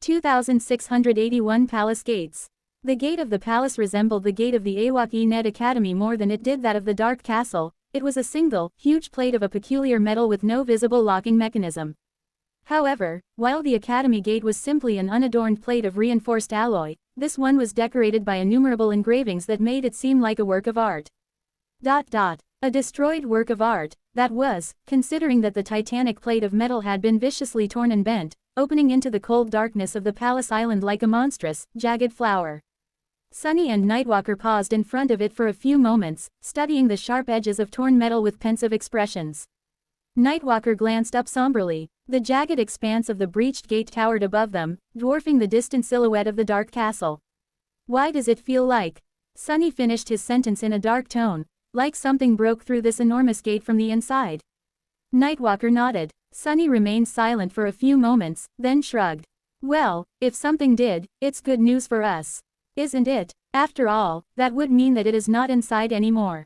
2681 Palace Gates. The gate of the palace resembled the gate of the Awaki Net Academy more than it did that of the Dark Castle. It was a single, huge plate of a peculiar metal with no visible locking mechanism. However, while the Academy gate was simply an unadorned plate of reinforced alloy, this one was decorated by innumerable engravings that made it seem like a work of art. A destroyed work of art, that was, considering that the titanic plate of metal had been viciously torn and bent, opening into the cold darkness of the palace island like a monstrous, jagged flower. Sunny and Nightwalker paused in front of it for a few moments, studying the sharp edges of torn metal with pensive expressions. Nightwalker glanced up somberly. The jagged expanse of the breached gate towered above them, dwarfing the distant silhouette of the dark castle. Why does it feel like? Sunny finished his sentence in a dark tone, like something broke through this enormous gate from the inside. Nightwalker nodded. Sunny remained silent for a few moments, then shrugged. Well, if something did, it's good news for us. Isn't it? After all, that would mean that it is not inside anymore.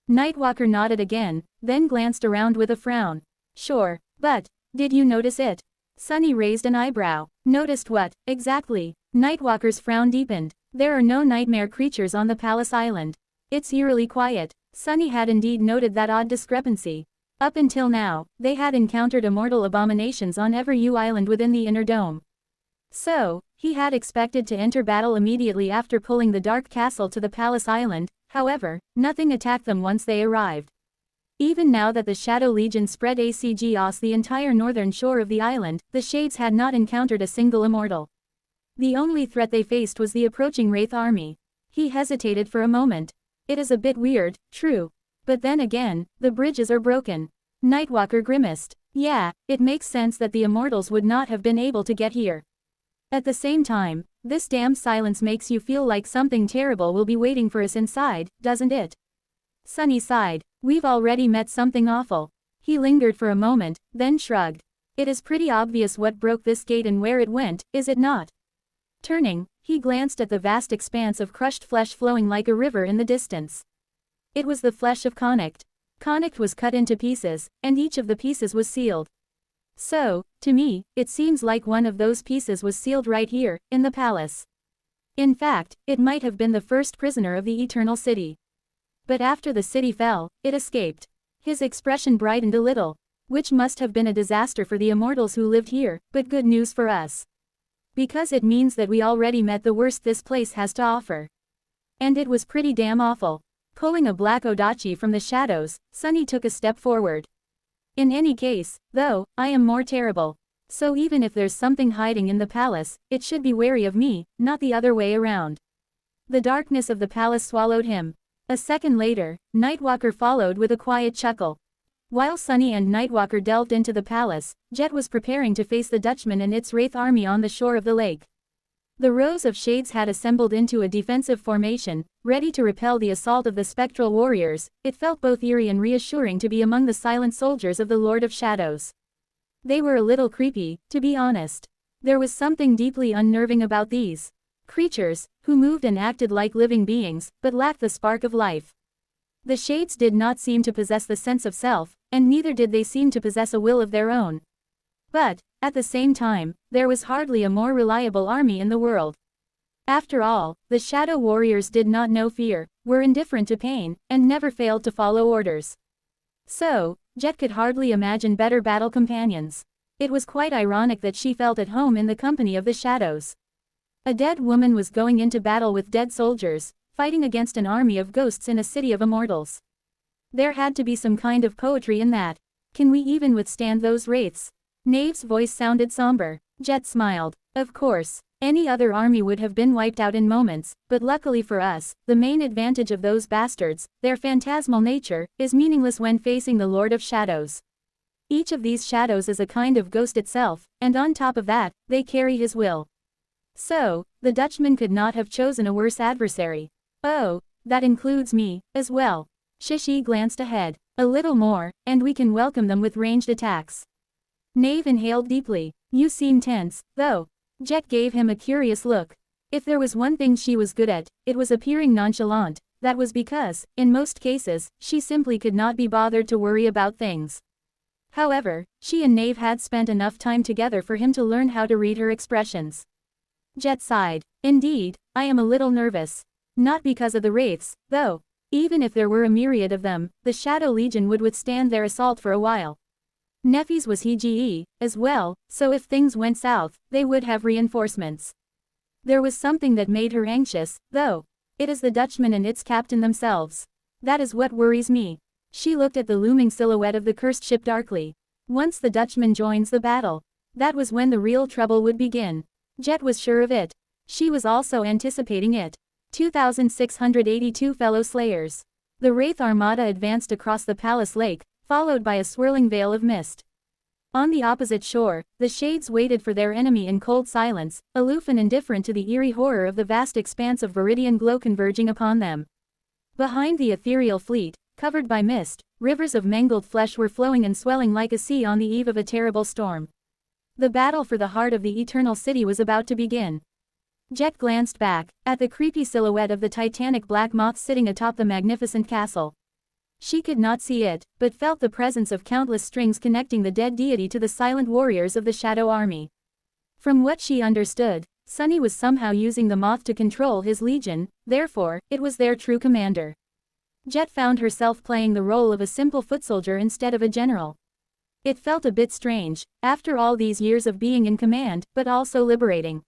Nightwalker nodded again, then glanced around with a frown. Sure, but, did you notice it? Sunny raised an eyebrow. Noticed what, exactly? Nightwalker's frown deepened. There are no nightmare creatures on the palace island. It's eerily quiet. Sunny had indeed noted that odd discrepancy. Up until now, they had encountered immortal abominations on every island within the inner dome. So, he had expected to enter battle immediately after pulling the Dark Castle to the Palace Island. However, nothing attacked them once they arrived. Even now that the Shadow Legion spread across the entire northern shore of the island, the Shades had not encountered a single immortal. The only threat they faced was the approaching Wraith army. He hesitated for a moment. It is a bit weird, true. But then again, the bridges are broken. Nightwalker grimaced. Yeah, it makes sense that the immortals would not have been able to get here. At the same time, this damn silence makes you feel like something terrible will be waiting for us inside, doesn't it? Sunny sighed. We've already met something awful. He lingered for a moment, then shrugged. It is pretty obvious what broke this gate and where it went, is it not? Turning, he glanced at the vast expanse of crushed flesh flowing like a river in the distance. It was the flesh of Connacht. Connacht was cut into pieces, and each of the pieces was sealed. So, to me, it seems like one of those pieces was sealed right here, in the palace. In fact, it might have been the first prisoner of the Eternal City. But after the city fell, it escaped. His expression brightened a little. Which must have been a disaster for the immortals who lived here, but good news for us. Because it means that we already met the worst this place has to offer. And it was pretty damn awful. Pulling a black Odachi from the shadows, Sunny took a step forward. In any case, though, I am more terrible. So even if there's something hiding in the palace, it should be wary of me, not the other way around. The darkness of the palace swallowed him. A second later, Nightwalker followed with a quiet chuckle. While Sunny and Nightwalker delved into the palace, Jet was preparing to face the Dutchman and its Wraith army on the shore of the lake. The rows of Shades had assembled into a defensive formation, ready to repel the assault of the spectral warriors. It felt both eerie and reassuring to be among the silent soldiers of the Lord of Shadows. They were a little creepy, to be honest. There was something deeply unnerving about these creatures, who moved and acted like living beings, but lacked the spark of life. The Shades did not seem to possess the sense of self, and neither did they seem to possess a will of their own. But, at the same time, there was hardly a more reliable army in the world. After all, the Shadow Warriors did not know fear, were indifferent to pain, and never failed to follow orders. So, Jet could hardly imagine better battle companions. It was quite ironic that she felt at home in the company of the Shadows. A dead woman was going into battle with dead soldiers, fighting against an army of ghosts in a city of immortals. There had to be some kind of poetry in that. Can we even withstand those wraiths? Knave's voice sounded somber. Jet smiled. Of course, any other army would have been wiped out in moments, but luckily for us, the main advantage of those bastards, their phantasmal nature, is meaningless when facing the Lord of Shadows. Each of these shadows is a kind of ghost itself, and on top of that, they carry his will. So, the Dutchman could not have chosen a worse adversary. Oh, that includes me, as well. Shishi glanced ahead. A little more, and we can welcome them with ranged attacks. Knave inhaled deeply. You seem tense, though. Jet gave him a curious look. If there was one thing she was good at, it was appearing nonchalant. That was because, in most cases, she simply could not be bothered to worry about things. However, she and Nave had spent enough time together for him to learn how to read her expressions. Jet sighed. Indeed, I am a little nervous. Not because of the wraiths, though. Even if there were a myriad of them, the Shadow Legion would withstand their assault for a while. Nephis was HGE, as well, so if things went south, they would have reinforcements. There was something that made her anxious, though. It is the Dutchman and its captain themselves. That is what worries me. She looked at the looming silhouette of the cursed ship darkly. Once the Dutchman joins the battle, that was when the real trouble would begin. Jet was sure of it. She was also anticipating it. 2,682 fellow slayers. The Wraith Armada advanced across the palace lake, followed by a swirling veil of mist. On the opposite shore, the Shades waited for their enemy in cold silence, aloof and indifferent to the eerie horror of the vast expanse of viridian glow converging upon them. Behind the ethereal fleet, covered by mist, rivers of mangled flesh were flowing and swelling like a sea on the eve of a terrible storm. The battle for the heart of the Eternal City was about to begin. Jet glanced back, at the creepy silhouette of the titanic black moth sitting atop the magnificent castle. She could not see it, but felt the presence of countless strings connecting the dead deity to the silent warriors of the Shadow Army. From what she understood, Sunny was somehow using the moth to control his legion, therefore, it was their true commander. Jet found herself playing the role of a simple foot soldier instead of a general. It felt a bit strange, after all these years of being in command, but also liberating.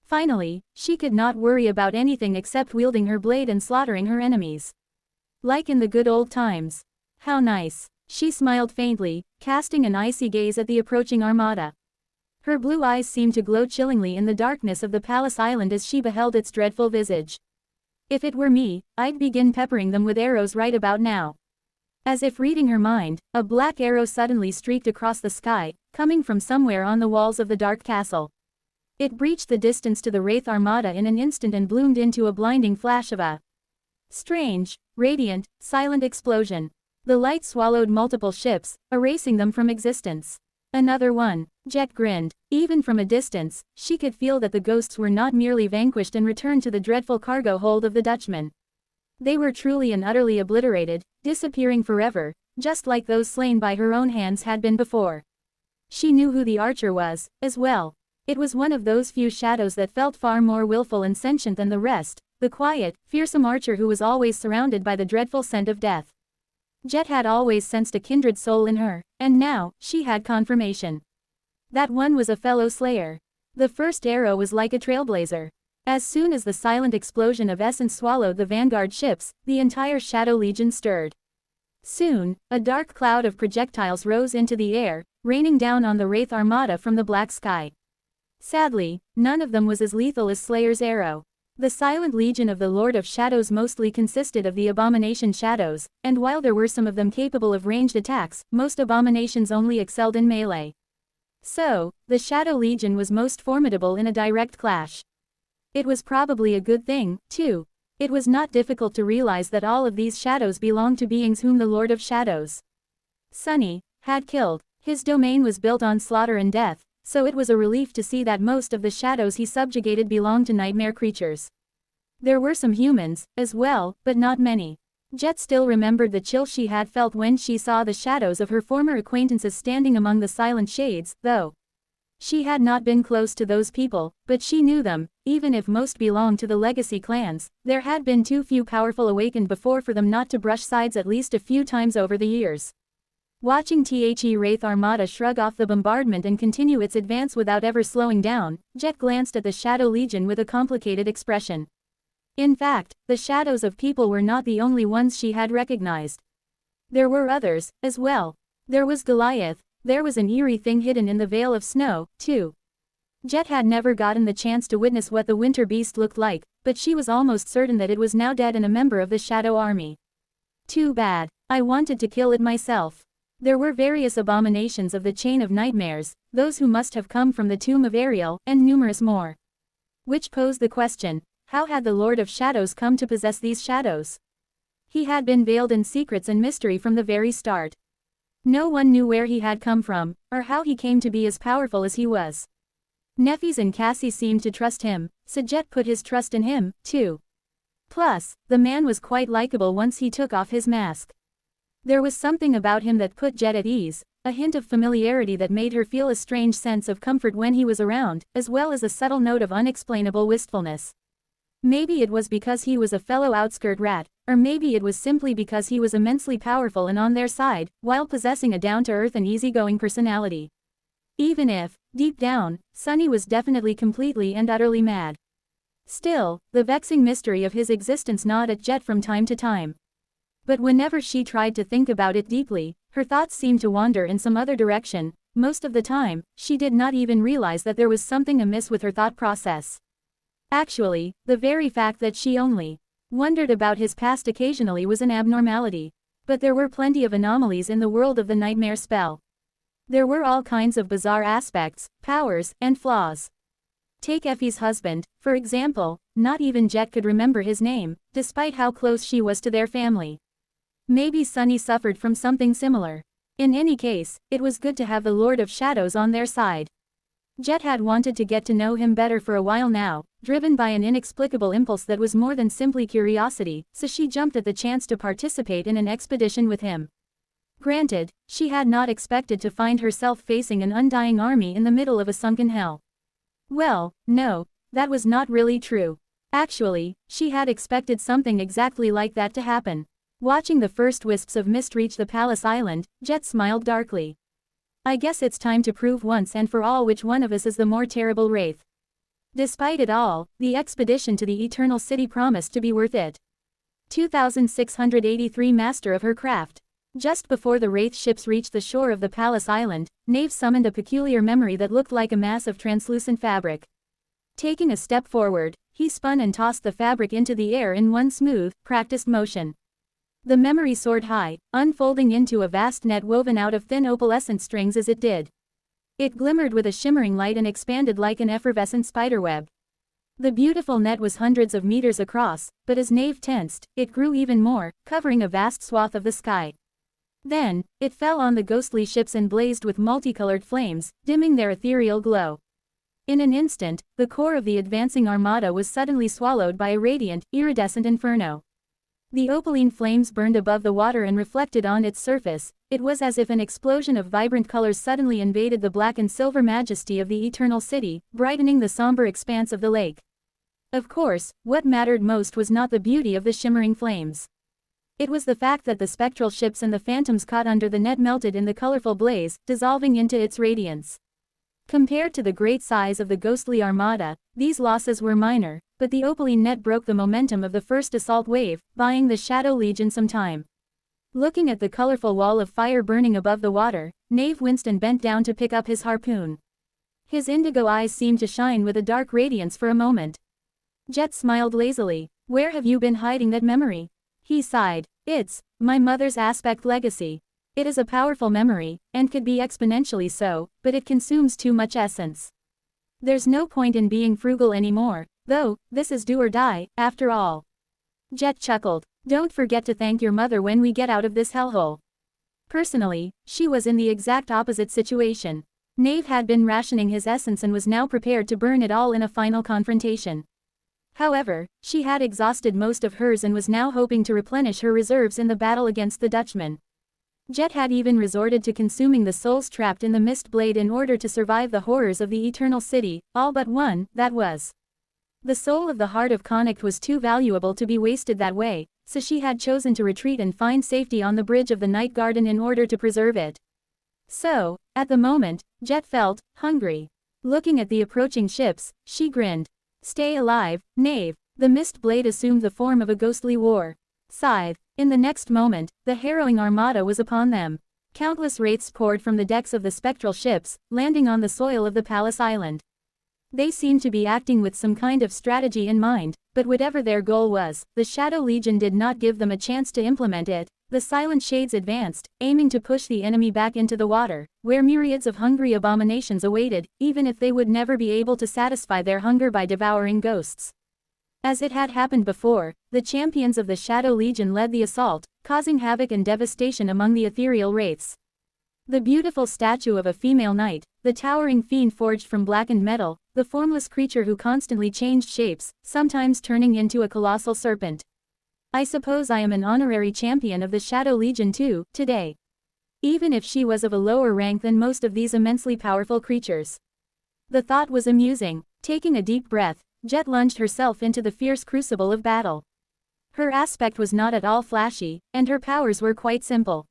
Finally, she could not worry about anything except wielding her blade and slaughtering her enemies. Like in the good old times. How nice. She smiled faintly, casting an icy gaze at the approaching armada. Her blue eyes seemed to glow chillingly in the darkness of the palace island as she beheld its dreadful visage. If it were me, I'd begin peppering them with arrows right about now. As if reading her mind, a black arrow suddenly streaked across the sky, coming from somewhere on the walls of the dark castle. It breached the distance to the Wraith Armada in an instant and bloomed into a blinding flash of a strange, radiant, silent explosion. The light swallowed multiple ships, erasing them from existence. Another one. Jet grinned. Even from a distance, she could feel that the ghosts were not merely vanquished and returned to the dreadful cargo hold of the Dutchman. They were truly and utterly obliterated, disappearing forever, just like those slain by her own hands had been before. She knew who the archer was, as well. It was one of those few shadows that felt far more willful and sentient than the rest, the quiet, fearsome archer who was always surrounded by the dreadful scent of death. Jet had always sensed a kindred soul in her, and now, she had confirmation. That one was a fellow slayer. The first arrow was like a trailblazer. As soon as the silent explosion of essence swallowed the vanguard ships, the entire Shadow Legion stirred. Soon, a dark cloud of projectiles rose into the air, raining down on the Wraith Armada from the black sky. Sadly, none of them was as lethal as Slayer's arrow. The silent legion of the Lord of Shadows mostly consisted of the Abomination Shadows, and while there were some of them capable of ranged attacks, most abominations only excelled in melee. So, the Shadow Legion was most formidable in a direct clash. It was probably a good thing, too. It was not difficult to realize that all of these shadows belonged to beings whom the Lord of Shadows, Sunny, had killed. His domain was built on slaughter and death, so it was a relief to see that most of the shadows he subjugated belonged to nightmare creatures. There were some humans, as well, but not many. Jet still remembered the chill she had felt when she saw the shadows of her former acquaintances standing among the silent shades, though she had not been close to those people, but she knew them. Even if most belonged to the legacy clans, there had been too few powerful awakened before for them not to brush sides at least a few times over the years. Watching The Wraith Armada shrug off the bombardment and continue its advance without ever slowing down, Jet glanced at the Shadow Legion with a complicated expression. In fact, the shadows of people were not the only ones she had recognized. There were others, as well. There was Goliath, there was an eerie thing hidden in the veil of snow, too. Jet had never gotten the chance to witness what the winter beast looked like, but she was almost certain that it was now dead and a member of the Shadow Army. Too bad. I wanted to kill it myself. There were various abominations of the Chain of Nightmares, those who must have come from the tomb of Ariel, and numerous more. Which posed the question, how had the Lord of Shadows come to possess these shadows? He had been veiled in secrets and mystery from the very start. No one knew where he had come from, or how he came to be as powerful as he was. Nephis and Cassie seemed to trust him, so Jet put his trust in him, too. Plus, the man was quite likable once he took off his mask. There was something about him that put Jet at ease, a hint of familiarity that made her feel a strange sense of comfort when he was around, as well as a subtle note of unexplainable wistfulness. Maybe it was because he was a fellow outskirt rat, or maybe it was simply because he was immensely powerful and on their side, while possessing a down-to-earth and easygoing personality. Even if, deep down, Sunny was definitely completely and utterly mad. Still, the vexing mystery of his existence gnawed at Jet from time to time. But whenever she tried to think about it deeply, her thoughts seemed to wander in some other direction. Most of the time, she did not even realize that there was something amiss with her thought process. Actually, the very fact that she only wondered about his past occasionally was an abnormality. But there were plenty of anomalies in the world of the nightmare spell. There were all kinds of bizarre aspects, powers, and flaws. Take Effie's husband, for example. Not even Jet could remember his name, despite how close she was to their family. Maybe Sunny suffered from something similar. In any case, it was good to have the Lord of Shadows on their side. Jet had wanted to get to know him better for a while now, driven by an inexplicable impulse that was more than simply curiosity, so she jumped at the chance to participate in an expedition with him. Granted, she had not expected to find herself facing an undying army in the middle of a sunken hell. Well, no, that was not really true. Actually, she had expected something exactly like that to happen. Watching the first wisps of mist reach the Palace Island, Jet smiled darkly. I guess it's time to prove once and for all which one of us is the more terrible wraith. Despite it all, the expedition to the Eternal City promised to be worth it. 2683 Master of her craft. Just before the wraith ships reached the shore of the Palace Island, Nave summoned a peculiar memory that looked like a mass of translucent fabric. Taking a step forward, he spun and tossed the fabric into the air in one smooth, practiced motion. The memory soared high, unfolding into a vast net woven out of thin opalescent strings as it did. It glimmered with a shimmering light and expanded like an effervescent spiderweb. The beautiful net was hundreds of meters across, but as Nave tensed, it grew even more, covering a vast swath of the sky. Then, it fell on the ghostly ships and blazed with multicolored flames, dimming their ethereal glow. In an instant, the core of the advancing armada was suddenly swallowed by a radiant, iridescent inferno. The opaline flames burned above the water and reflected on its surface. It was as if an explosion of vibrant colors suddenly invaded the black and silver majesty of the Eternal City, brightening the somber expanse of the lake. Of course, what mattered most was not the beauty of the shimmering flames. It was the fact that the spectral ships and the phantoms caught under the net melted in the colorful blaze, dissolving into its radiance. Compared to the great size of the ghostly armada, these losses were minor, but the opaline net broke the momentum of the first assault wave, buying the Shadow Legion some time. Looking at the colorful wall of fire burning above the water, Nave winced and bent down to pick up his harpoon. His indigo eyes seemed to shine with a dark radiance for a moment. Jet smiled lazily. Where have you been hiding that memory? He sighed. It's my mother's aspect legacy. It is a powerful memory, and could be exponentially so, but it consumes too much essence. There's no point in being frugal anymore, though. This is do or die, after all. Jet chuckled. Don't forget to thank your mother when we get out of this hellhole. Personally, she was in the exact opposite situation. Nave had been rationing his essence and was now prepared to burn it all in a final confrontation. However, she had exhausted most of hers and was now hoping to replenish her reserves in the battle against the Dutchman. Jet had even resorted to consuming the souls trapped in the mist blade in order to survive the horrors of the Eternal City, all but one, that was. The soul of the Heart of Connacht was too valuable to be wasted that way, so she had chosen to retreat and find safety on the bridge of the Night Garden in order to preserve it. So, at the moment, Jet felt hungry. Looking at the approaching ships, she grinned. Stay alive, Nave. The mist blade assumed the form of a ghostly war scythe. In the next moment, the harrowing armada was upon them. Countless wraiths poured from the decks of the spectral ships, landing on the soil of the Palace Island. They seemed to be acting with some kind of strategy in mind, but whatever their goal was, the Shadow Legion did not give them a chance to implement it. The Silent Shades advanced, aiming to push the enemy back into the water, where myriads of hungry abominations awaited, even if they would never be able to satisfy their hunger by devouring ghosts. As it had happened before, the champions of the Shadow Legion led the assault, causing havoc and devastation among the ethereal wraiths. The beautiful statue of a female knight, the towering fiend forged from blackened metal, the formless creature who constantly changed shapes, sometimes turning into a colossal serpent. I suppose I am an honorary champion of the Shadow Legion too, today. even if she was of a lower rank than most of these immensely powerful creatures. The thought was amusing. Taking a deep breath, Jet lunged herself into the fierce crucible of battle. Her aspect was not at all flashy, and her powers were quite simple.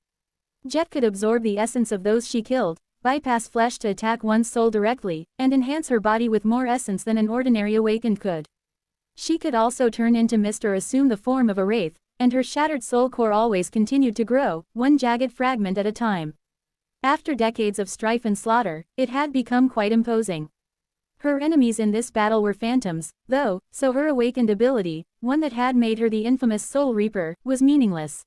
Jet could absorb the essence of those she killed, bypass flesh to attack one's soul directly, and enhance her body with more essence than an ordinary awakened could. She could also turn into mist or assume the form of a wraith, and her shattered soul core always continued to grow, one jagged fragment at a time. After decades of strife and slaughter, it had become quite imposing. Her enemies in this battle were phantoms, though, so her awakened ability, one that had made her the infamous Soul Reaper, was meaningless.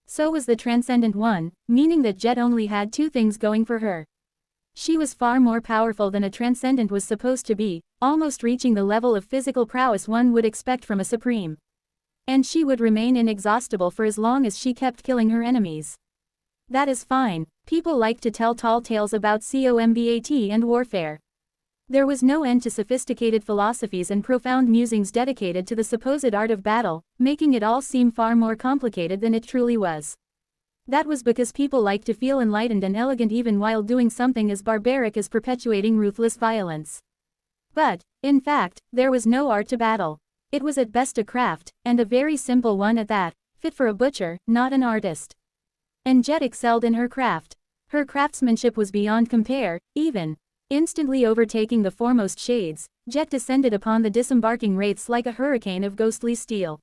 So was the Transcendent One, meaning that Jet only had two things going for her. She was far more powerful than a Transcendent was supposed to be, almost reaching the level of physical prowess one would expect from a Supreme. And she would remain inexhaustible for as long as she kept killing her enemies. That is fine. People like to tell tall tales about combat and warfare. There was no end to sophisticated philosophies and profound musings dedicated to the supposed art of battle, making it all seem far more complicated than it truly was. That was because people like to feel enlightened and elegant even while doing something as barbaric as perpetuating ruthless violence. But, in fact, there was no art to battle. It was at best a craft, and a very simple one at that, fit for a butcher, not an artist. And Jet excelled in her craft. Her craftsmanship was beyond compare, even. Instantly overtaking the foremost shades, Jet descended upon the disembarking wraiths like a hurricane of ghostly steel.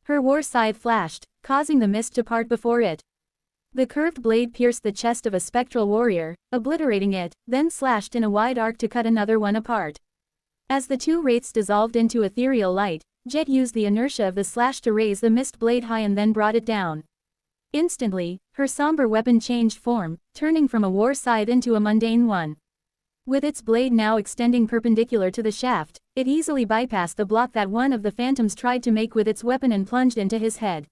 Her war scythe flashed, causing the mist to part before it. The curved blade pierced the chest of a spectral warrior, obliterating it, then slashed in a wide arc to cut another one apart. As the two wraiths dissolved into ethereal light, Jet used the inertia of the slash to raise the mist blade high and then brought it down. Instantly, her somber weapon changed form, turning from a war scythe into a mundane one. With its blade now extending perpendicular to the shaft, it easily bypassed the block that one of the phantoms tried to make with its weapon and plunged into his head.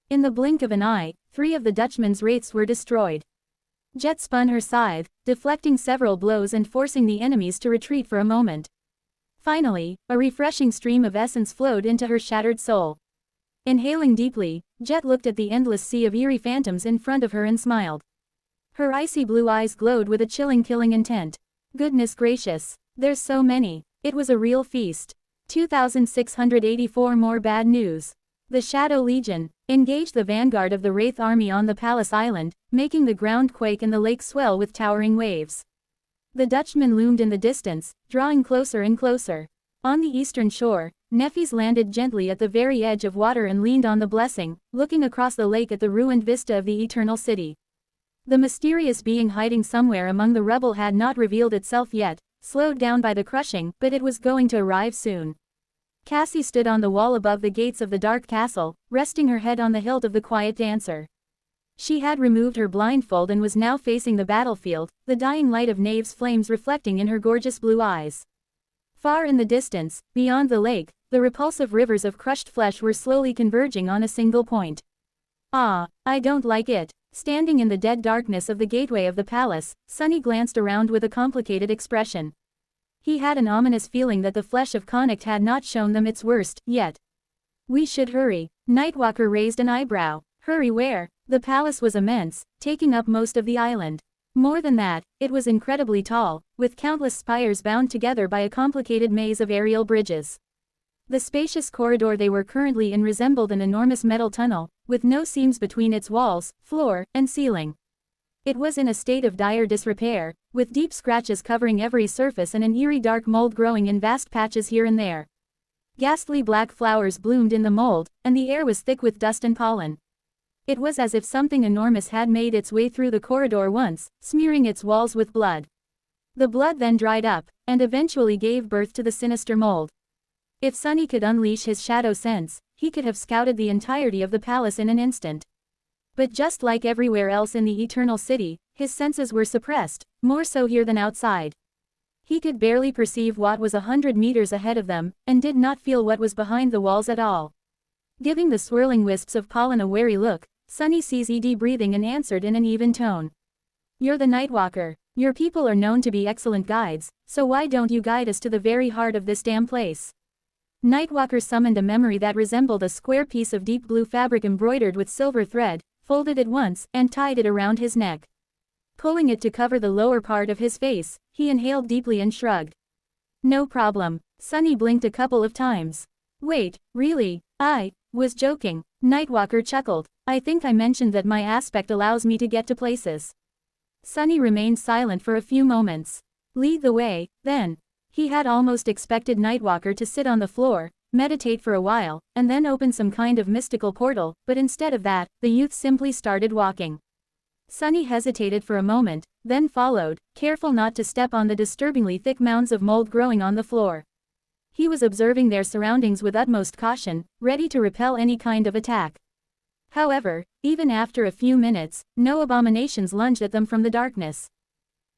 In the blink of an eye, 3 of the Dutchman's wraiths were destroyed. Jet spun her scythe, deflecting several blows and forcing the enemies to retreat for a moment. Finally, a refreshing stream of essence flowed into her shattered soul. Inhaling deeply, Jet looked at the endless sea of eerie phantoms in front of her and smiled. Her icy blue eyes glowed with a chilling killing intent. Goodness gracious, there's so many. It was a real feast. 2684 more bad news. The Shadow Legion engaged the vanguard of the Wraith army on the Palace Island, making the ground quake and the lake swell with towering waves. The Dutchman loomed in the distance, drawing closer and closer. On the eastern shore, Nephis landed gently at the very edge of water and leaned on the blessing, looking across the lake at the ruined vista of the Eternal City. The mysterious being hiding somewhere among the rubble had not revealed itself yet, slowed down by the crushing, but it was going to arrive soon. Cassie stood on the wall above the gates of the dark castle, resting her head on the hilt of the quiet dancer. She had removed her blindfold and was now facing the battlefield, the dying light of Nave's flames reflecting in her gorgeous blue eyes. Far in the distance, beyond the lake, the repulsive rivers of crushed flesh were slowly converging on a single point. Ah, I don't like it. Standing in the dead darkness of the gateway of the palace, Sunny glanced around with a complicated expression. He had an ominous feeling that the flesh of Connacht had not shown them its worst, yet. We should hurry. Nightwalker raised an eyebrow. Hurry where? The palace was immense, taking up most of the island. More than that, it was incredibly tall, with countless spires bound together by a complicated maze of aerial bridges. The spacious corridor they were currently in resembled an enormous metal tunnel, with no seams between its walls, floor, and ceiling. It was in a state of dire disrepair, with deep scratches covering every surface and an eerie dark mold growing in vast patches here and there. Ghastly black flowers bloomed in the mold, and the air was thick with dust and pollen. It was as if something enormous had made its way through the corridor once, smearing its walls with blood. The blood then dried up, and eventually gave birth to the sinister mold. If Sunny could unleash his shadow sense, he could have scouted the entirety of the palace in an instant. But just like everywhere else in the Eternal City, his senses were suppressed, more so here than outside. He could barely perceive what was 100 meters ahead of them, and did not feel what was behind the walls at all. Giving the swirling wisps of pollen a wary look, Sunny ceased breathing and answered in an even tone. You're the Nightwalker. Your people are known to be excellent guides, so why don't you guide us to the very heart of this damn place? Nightwalker summoned a memory that resembled a square piece of deep blue fabric embroidered with silver thread, folded it once, and tied it around his neck. Pulling it to cover the lower part of his face, he inhaled deeply and shrugged. No problem. Sunny blinked a couple of times. Wait, really? I was joking. Nightwalker chuckled. I think I mentioned that my aspect allows me to get to places. Sunny remained silent for a few moments. Lead the way, then. He had almost expected Nightwalker to sit on the floor, meditate for a while, and then open some kind of mystical portal, but instead of that, the youth simply started walking. Sunny hesitated for a moment, then followed, careful not to step on the disturbingly thick mounds of mold growing on the floor. He was observing their surroundings with utmost caution, ready to repel any kind of attack. However, even after a few minutes, no abominations lunged at them from the darkness.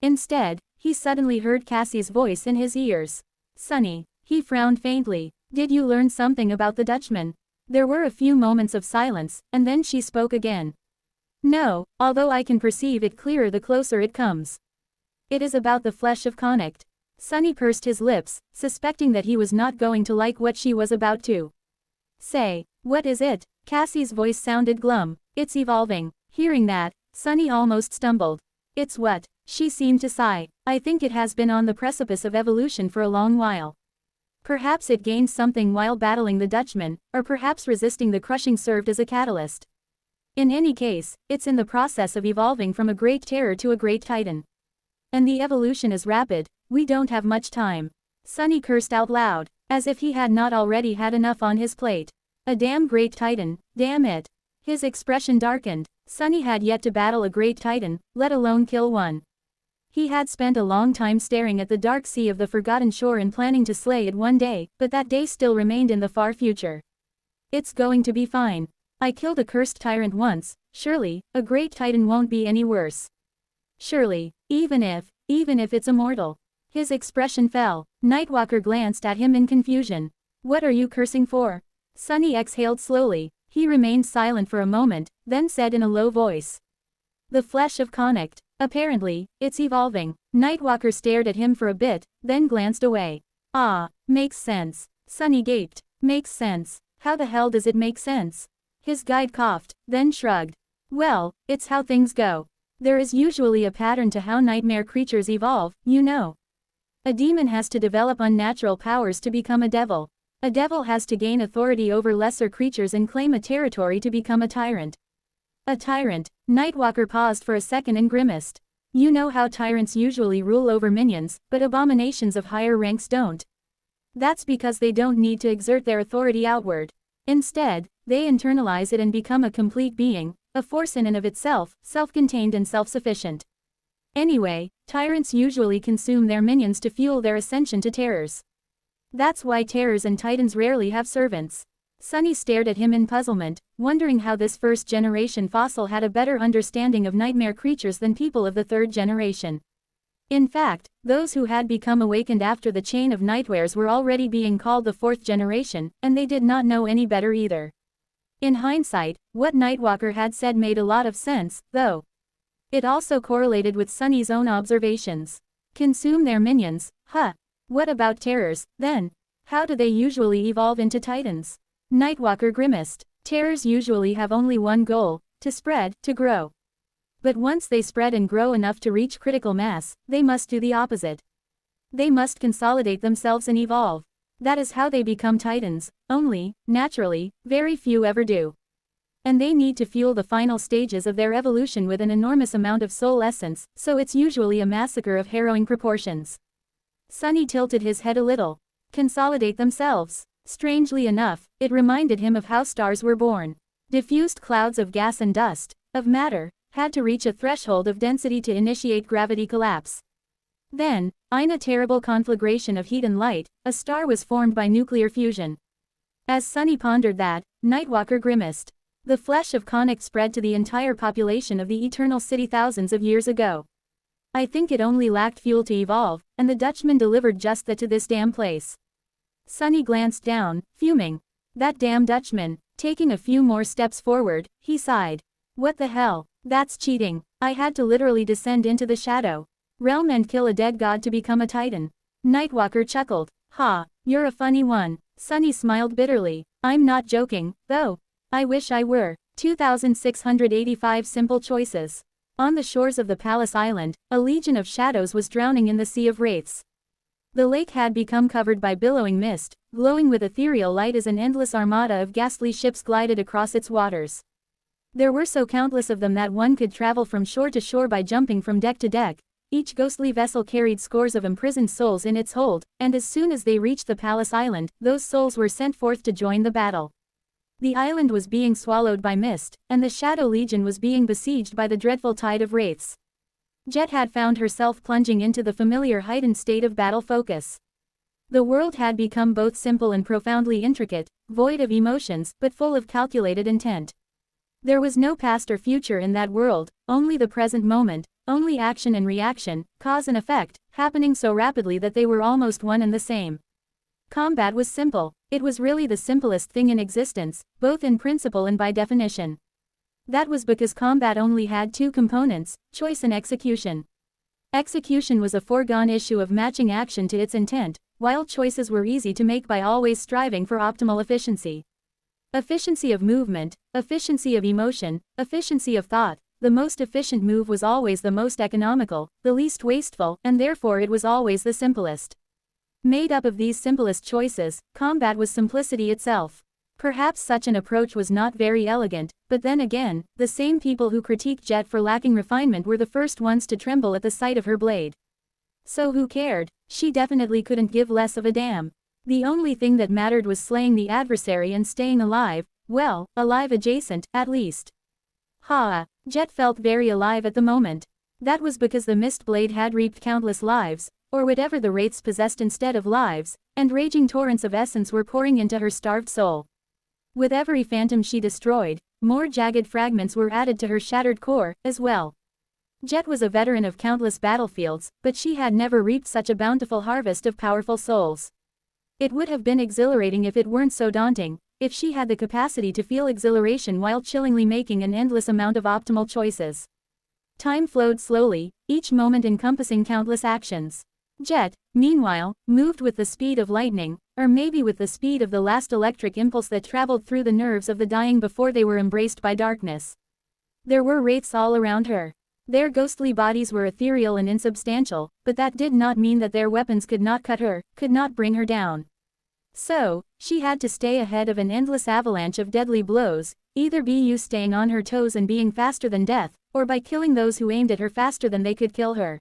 Instead, he suddenly heard Cassie's voice in his ears. Sunny. He frowned faintly. Did you learn something about the Dutchman? There were a few moments of silence, and then she spoke again. No, although I can perceive it clearer the closer it comes. It is about the flesh of Connacht. Sunny pursed his lips, suspecting that he was not going to like what she was about to say. What is it? Cassie's voice sounded glum. It's evolving. Hearing that, Sunny almost stumbled. It's what? She seemed to sigh. I think it has been on the precipice of evolution for a long while. Perhaps it gained something while battling the Dutchman, or perhaps resisting the crushing served as a catalyst. In any case, it's in the process of evolving from a great terror to a great titan. And the evolution is rapid. We don't have much time. Sunny cursed out loud, as if he had not already had enough on his plate. A damn great titan, damn it. His expression darkened. Sunny had yet to battle a great titan, let alone kill one. He had spent a long time staring at the dark sea of the Forgotten Shore and planning to slay it one day, but that day still remained in the far future. It's going to be fine. I killed a cursed tyrant once, surely, a great titan won't be any worse. Surely, even if it's immortal. His expression fell. Nightwalker glanced at him in confusion. What are you cursing for? Sunny exhaled slowly. He remained silent for a moment, then said in a low voice. The flesh of Connacht. Apparently, it's evolving. Nightwalker stared at him for a bit, then glanced away. Ah, makes sense. Sunny gaped. Makes sense. How the hell does it make sense? His guide coughed, then shrugged. Well, it's how things go. There is usually a pattern to how nightmare creatures evolve, you know. A demon has to develop unnatural powers to become a devil. A devil has to gain authority over lesser creatures and claim a territory to become a tyrant. A tyrant. Nightwalker paused for a second and grimaced. You know how tyrants usually rule over minions, but abominations of higher ranks don't. That's because they don't need to exert their authority outward. Instead, they internalize it and become a complete being, a force in and of itself, self-contained and self-sufficient. Anyway, tyrants usually consume their minions to fuel their ascension to terrors. That's why terrors and titans rarely have servants. Sunny stared at him in puzzlement, wondering how this first-generation fossil had a better understanding of nightmare creatures than people of the third generation. In fact, those who had become awakened after the chain of nightmares were already being called the fourth generation, and they did not know any better either. In hindsight, what Nightwalker had said made a lot of sense, though. It also correlated with Sunny's own observations. Consume their minions, huh? What about terrors, then? How do they usually evolve into titans? Nightwalker grimaced. Terrors usually have only one goal, to spread, to grow. But once they spread and grow enough to reach critical mass, they must do the opposite. They must consolidate themselves and evolve. That is how they become titans, only, naturally, very few ever do. And they need to fuel the final stages of their evolution with an enormous amount of soul essence, so it's usually a massacre of harrowing proportions. Sunny tilted his head a little. Consolidate themselves. Strangely enough, it reminded him of how stars were born. Diffused clouds of gas and dust, of matter, had to reach a threshold of density to initiate gravity collapse. Then, in a terrible conflagration of heat and light, a star was formed by nuclear fusion. As Sunny pondered that, Nightwalker grimaced. The flesh of Connacht spread to the entire population of the Eternal City thousands of years ago. I think it only lacked fuel to evolve, and the Dutchman delivered just that to this damn place. Sunny glanced down, fuming. That damn Dutchman. Taking a few more steps forward, he sighed. What the hell? That's cheating. I had to literally descend into the shadow realm and kill a dead god to become a titan. Nightwalker chuckled. Ha, you're a funny one. Sunny smiled bitterly. I'm not joking, though. I wish I were. 2685 Simple choices. On the shores of the Palace Island, a legion of shadows was drowning in the sea of wraiths. The lake had become covered by billowing mist, glowing with ethereal light as an endless armada of ghastly ships glided across its waters. There were so countless of them that one could travel from shore to shore by jumping from deck to deck. Each ghostly vessel carried scores of imprisoned souls in its hold, and as soon as they reached the Palace Island, those souls were sent forth to join the battle. The island was being swallowed by mist, and the Shadow Legion was being besieged by the dreadful tide of wraiths. Jet had found herself plunging into the familiar heightened state of battle focus. The world had become both simple and profoundly intricate, void of emotions, but full of calculated intent. There was no past or future in that world, only the present moment, only action and reaction, cause and effect, happening so rapidly that they were almost one and the same. Combat was simple. It was really the simplest thing in existence, both in principle and by definition. That was because combat only had two components, choice and execution. Execution was a foregone issue of matching action to its intent, while choices were easy to make by always striving for optimal efficiency. Efficiency of movement, efficiency of emotion, efficiency of thought. The most efficient move was always the most economical, the least wasteful, and therefore it was always the simplest. Made up of these simplest choices, combat was simplicity itself. Perhaps such an approach was not very elegant, but then again, the same people who critiqued Jet for lacking refinement were the first ones to tremble at the sight of her blade. So who cared? She definitely couldn't give less of a damn. The only thing that mattered was slaying the adversary and staying alive, well, alive adjacent, at least. Jet felt very alive at the moment. That was because the mist blade had reaped countless lives, or whatever the wraiths possessed instead of lives, and raging torrents of essence were pouring into her starved soul. With every phantom she destroyed, more jagged fragments were added to her shattered core, as well. Jet was a veteran of countless battlefields, but she had never reaped such a bountiful harvest of powerful souls. It would have been exhilarating if it weren't so daunting, if she had the capacity to feel exhilaration while chillingly making an endless amount of optimal choices. Time flowed slowly, each moment encompassing countless actions. Jet, meanwhile, moved with the speed of lightning, or maybe with the speed of the last electric impulse that traveled through the nerves of the dying before they were embraced by darkness. There were wraiths all around her. Their ghostly bodies were ethereal and insubstantial, but that did not mean that their weapons could not cut her, could not bring her down. So, she had to stay ahead of an endless avalanche of deadly blows, either by staying on her toes and being faster than death, or by killing those who aimed at her faster than they could kill her.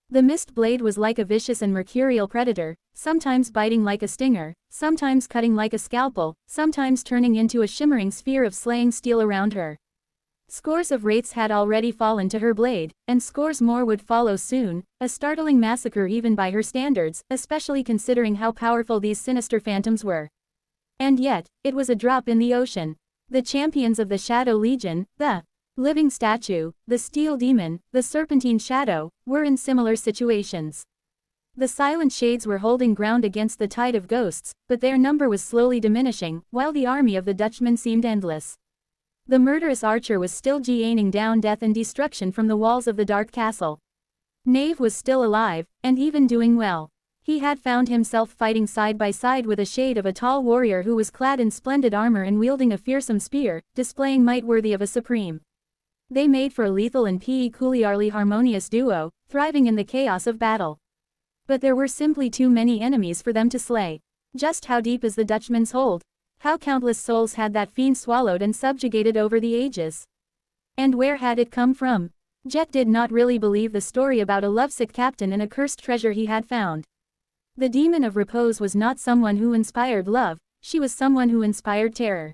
The mist blade was like a vicious and mercurial predator, sometimes biting like a stinger, sometimes cutting like a scalpel, sometimes turning into a shimmering sphere of slaying steel around her. Scores of wraiths had already fallen to her blade, and scores more would follow soon, a startling massacre even by her standards, especially considering how powerful these sinister phantoms were. And yet, it was a drop in the ocean. The champions of the Shadow Legion, the Living Statue, the Steel Demon, the Serpentine Shadow, were in similar situations. The Silent Shades were holding ground against the tide of ghosts, but their number was slowly diminishing, while the army of the Dutchmen seemed endless. The murderous archer was still raining down death and destruction from the walls of the dark castle. Knave was still alive, and even doing well. He had found himself fighting side by side with a shade of a tall warrior who was clad in splendid armor and wielding a fearsome spear, displaying might worthy of a supreme. They made for a lethal and peculiarly harmonious duo, thriving in the chaos of battle. But there were simply too many enemies for them to slay. Just how deep is the Dutchman's hold? How countless souls had that fiend swallowed and subjugated over the ages? And where had it come from? Jet did not really believe the story about a lovesick captain and a cursed treasure he had found. The demon of repose was not someone who inspired love, she was someone who inspired terror.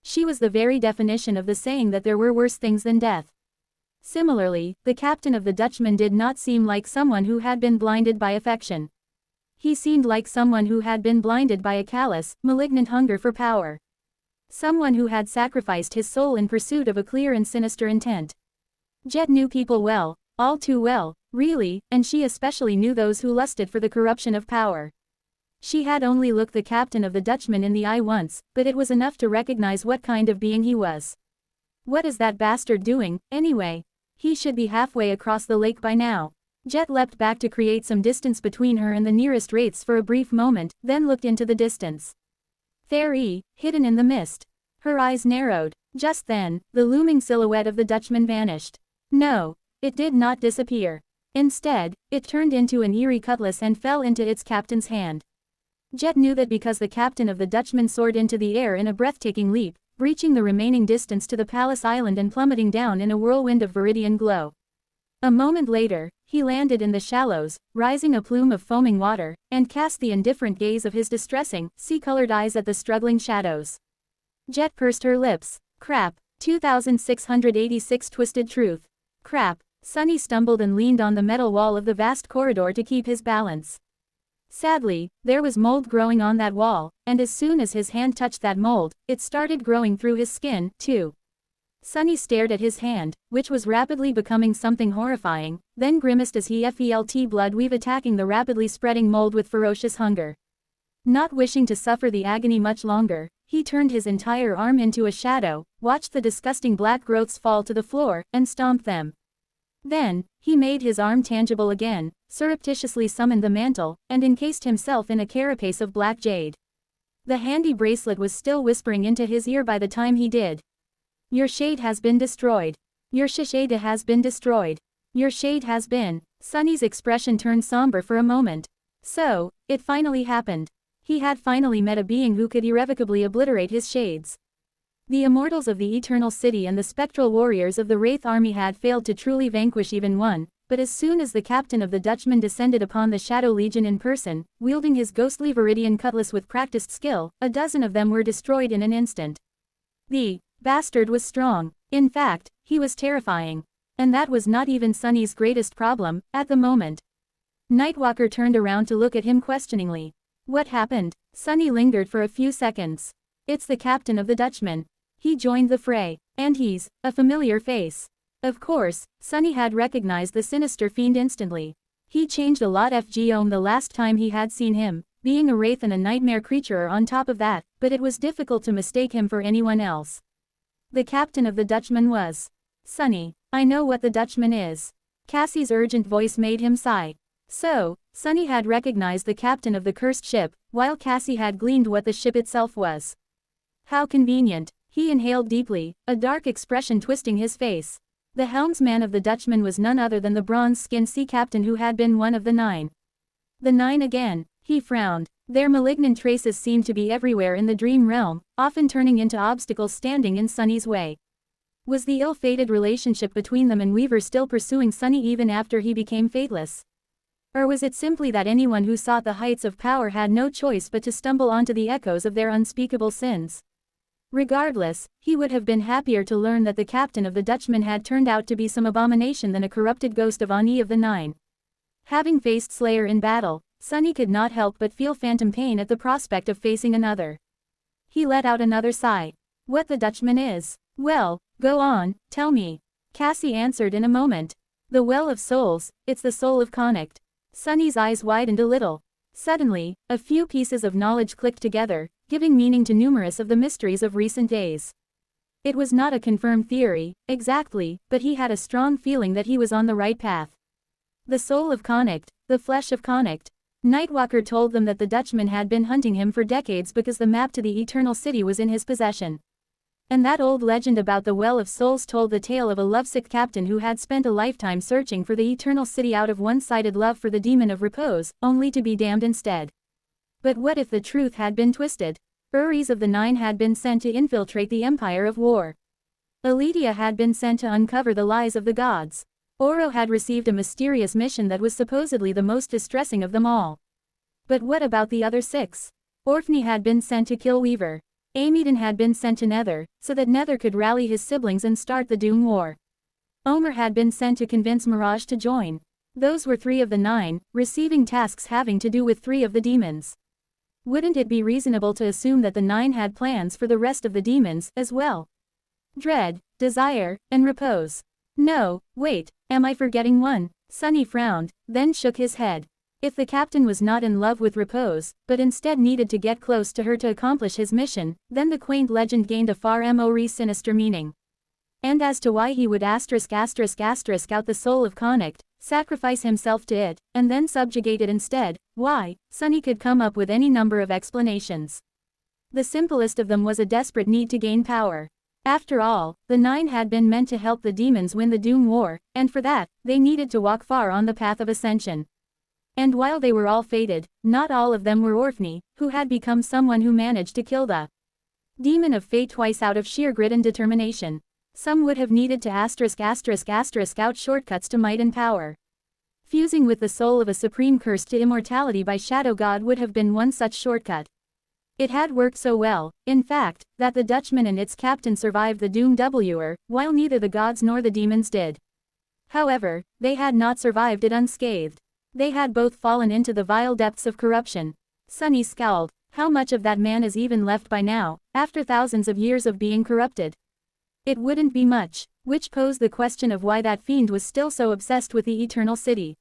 She was the very definition of the saying that there were worse things than death. Similarly, the captain of the Dutchman did not seem like someone who had been blinded by affection. He seemed like someone who had been blinded by a callous, malignant hunger for power. Someone who had sacrificed his soul in pursuit of a clear and sinister intent. Jet knew people well, all too well, really, and she especially knew those who lusted for the corruption of power. She had only looked the captain of the Dutchman in the eye once, but it was enough to recognize what kind of being he was. What is that bastard doing, anyway? He should be halfway across the lake by now. Jet leapt back to create some distance between her and the nearest wraiths for a brief moment, then looked into the distance. There, hidden in the mist. Her eyes narrowed. Just then, the looming silhouette of the Dutchman vanished. No, it did not disappear. Instead, it turned into an eerie cutlass and fell into its captain's hand. Jet knew that because the captain of the Dutchman soared into the air in a breathtaking leap, reaching the remaining distance to the Palace Island and plummeting down in a whirlwind of viridian glow. A moment later, he landed in the shallows, rising a plume of foaming water, and cast the indifferent gaze of his distressing, sea-colored eyes at the struggling shadows. Jet pursed her lips. Crap. 2686 Twisted Truth. Crap. Sunny stumbled and leaned on the metal wall of the vast corridor to keep his balance. Sadly, there was mold growing on that wall, and as soon as his hand touched that mold, it started growing through his skin, too. Sunny stared at his hand, which was rapidly becoming something horrifying, then grimaced as he felt blood weave attacking the rapidly spreading mold with ferocious hunger. Not wishing to suffer the agony much longer, he turned his entire arm into a shadow, watched the disgusting black growths fall to the floor, and stomped them. Then, he made his arm tangible again, surreptitiously summoned the mantle, and encased himself in a carapace of black jade. The handy bracelet was still whispering into his ear by the time he did. Your shade has been destroyed. Your shade has been destroyed. Your shade has been. Sunny's expression turned somber for a moment. So, it finally happened. He had finally met a being who could irrevocably obliterate his shades. The immortals of the Eternal City and the spectral warriors of the Wraith army had failed to truly vanquish even one, but as soon as the captain of the Dutchman descended upon the Shadow Legion in person, wielding his ghostly viridian cutlass with practiced skill, a dozen of them were destroyed in an instant. The bastard was strong. In fact, he was terrifying. And that was not even Sunny's greatest problem, at the moment. Nightwalker turned around to look at him questioningly. What happened? Sunny lingered for a few seconds. It's the captain of the Dutchman. He joined the fray. And he's a familiar face. Of course, Sunny had recognized the sinister fiend instantly. He changed a lot FGOM the last time he had seen him, being a wraith and a nightmare creature on top of that, but it was difficult to mistake him for anyone else. The captain of the Dutchman was Sunny. I know what the Dutchman is. Cassie's urgent voice made him sigh. So, Sunny had recognized the captain of the cursed ship, while Cassie had gleaned what the ship itself was. How convenient. He inhaled deeply, a dark expression twisting his face. The helmsman of the Dutchman was none other than the bronze-skinned sea captain who had been one of the Nine. The Nine again. He frowned. Their malignant traces seemed to be everywhere in the dream realm, often turning into obstacles standing in Sunny's way. Was the ill-fated relationship between them and Weaver still pursuing Sunny even after he became fateless? Or was it simply that anyone who sought the heights of power had no choice but to stumble onto the echoes of their unspeakable sins? Regardless, he would have been happier to learn that the captain of the Dutchman had turned out to be some abomination than a corrupted ghost of Ani of the Nine. Having faced Slayer in battle, Sunny could not help but feel phantom pain at the prospect of facing another. He let out another sigh. What the Dutchman is? Well, go on, tell me. Cassie answered in a moment. The Well of Souls, it's the soul of Connacht. Sunny's eyes widened a little. Suddenly, a few pieces of knowledge clicked together, giving meaning to numerous of the mysteries of recent days. It was not a confirmed theory, exactly, but he had a strong feeling that he was on the right path. The soul of Connacht, the flesh of Connacht. Nightwalker told them that the Dutchman had been hunting him for decades because the map to the Eternal City was in his possession. And that old legend about the Well of Souls told the tale of a lovesick captain who had spent a lifetime searching for the Eternal City out of one-sided love for the demon of repose, only to be damned instead. But what if the truth had been twisted? Ures of the Nine had been sent to infiltrate the Empire of War. Aledia had been sent to uncover the lies of the gods. Oro had received a mysterious mission that was supposedly the most distressing of them all. But what about the other six? Orphney had been sent to kill Weaver. Amidon had been sent to Nether, so that Nether could rally his siblings and start the Doom War. Omer had been sent to convince Mirage to join. Those were 3 of the 9, receiving tasks having to do with 3 of the demons. Wouldn't it be reasonable to assume that the 9 had plans for the rest of the demons, as well? Dread, Desire, and Repose. No, wait, am I forgetting one? Sunny frowned, then shook his head. If the captain was not in love with Repose, but instead needed to get close to her to accomplish his mission, then the quaint legend gained a far more sinister meaning. And as to why he would out the soul of Connacht, sacrifice himself to it, and then subjugate it instead, why, Sunny could come up with any number of explanations. The simplest of them was a desperate need to gain power. After all, the Nine had been meant to help the demons win the Doom War, and for that, they needed to walk far on the path of ascension. And while they were all fated, not all of them were Orphney, who had become someone who managed to kill the demon of fate twice out of sheer grit and determination. Some would have needed to out shortcuts to might and power. Fusing with the soul of a supreme cursed to immortality by Shadow God would have been one such shortcut. It had worked so well, in fact, that the Dutchman and its captain survived the Doom War, while neither the gods nor the demons did. However, they had not survived it unscathed. They had both fallen into the vile depths of corruption. Sunny scowled. How much of that man is even left by now, after thousands of years of being corrupted? It wouldn't be much, which posed the question of why that fiend was still so obsessed with the Eternal City.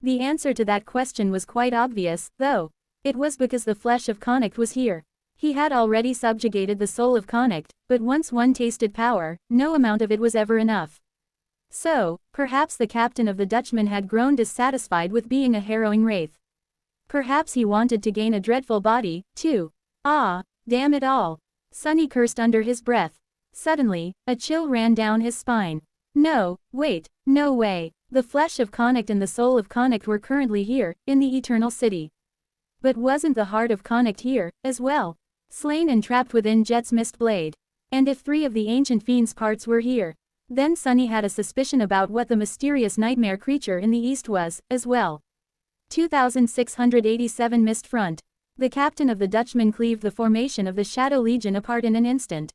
The answer to that question was quite obvious, though. It was because the flesh of Connacht was here. He had already subjugated the soul of Connacht, but once one tasted power, no amount of it was ever enough. So, perhaps the captain of the Dutchman had grown dissatisfied with being a harrowing wraith. Perhaps he wanted to gain a dreadful body, too. Ah, damn it all. Sunny cursed under his breath. Suddenly, a chill ran down his spine. No, wait, no way. The flesh of Connacht and the soul of Connacht were currently here, in the Eternal City. But wasn't the heart of Connacht here, as well? Slain and trapped within Jet's mist blade. And if 3 of the ancient fiend's parts were here, then Sunny had a suspicion about what the mysterious nightmare creature in the east was, as well. 2687 Mist Front. The captain of the Dutchman cleaved the formation of the Shadow Legion apart in an instant.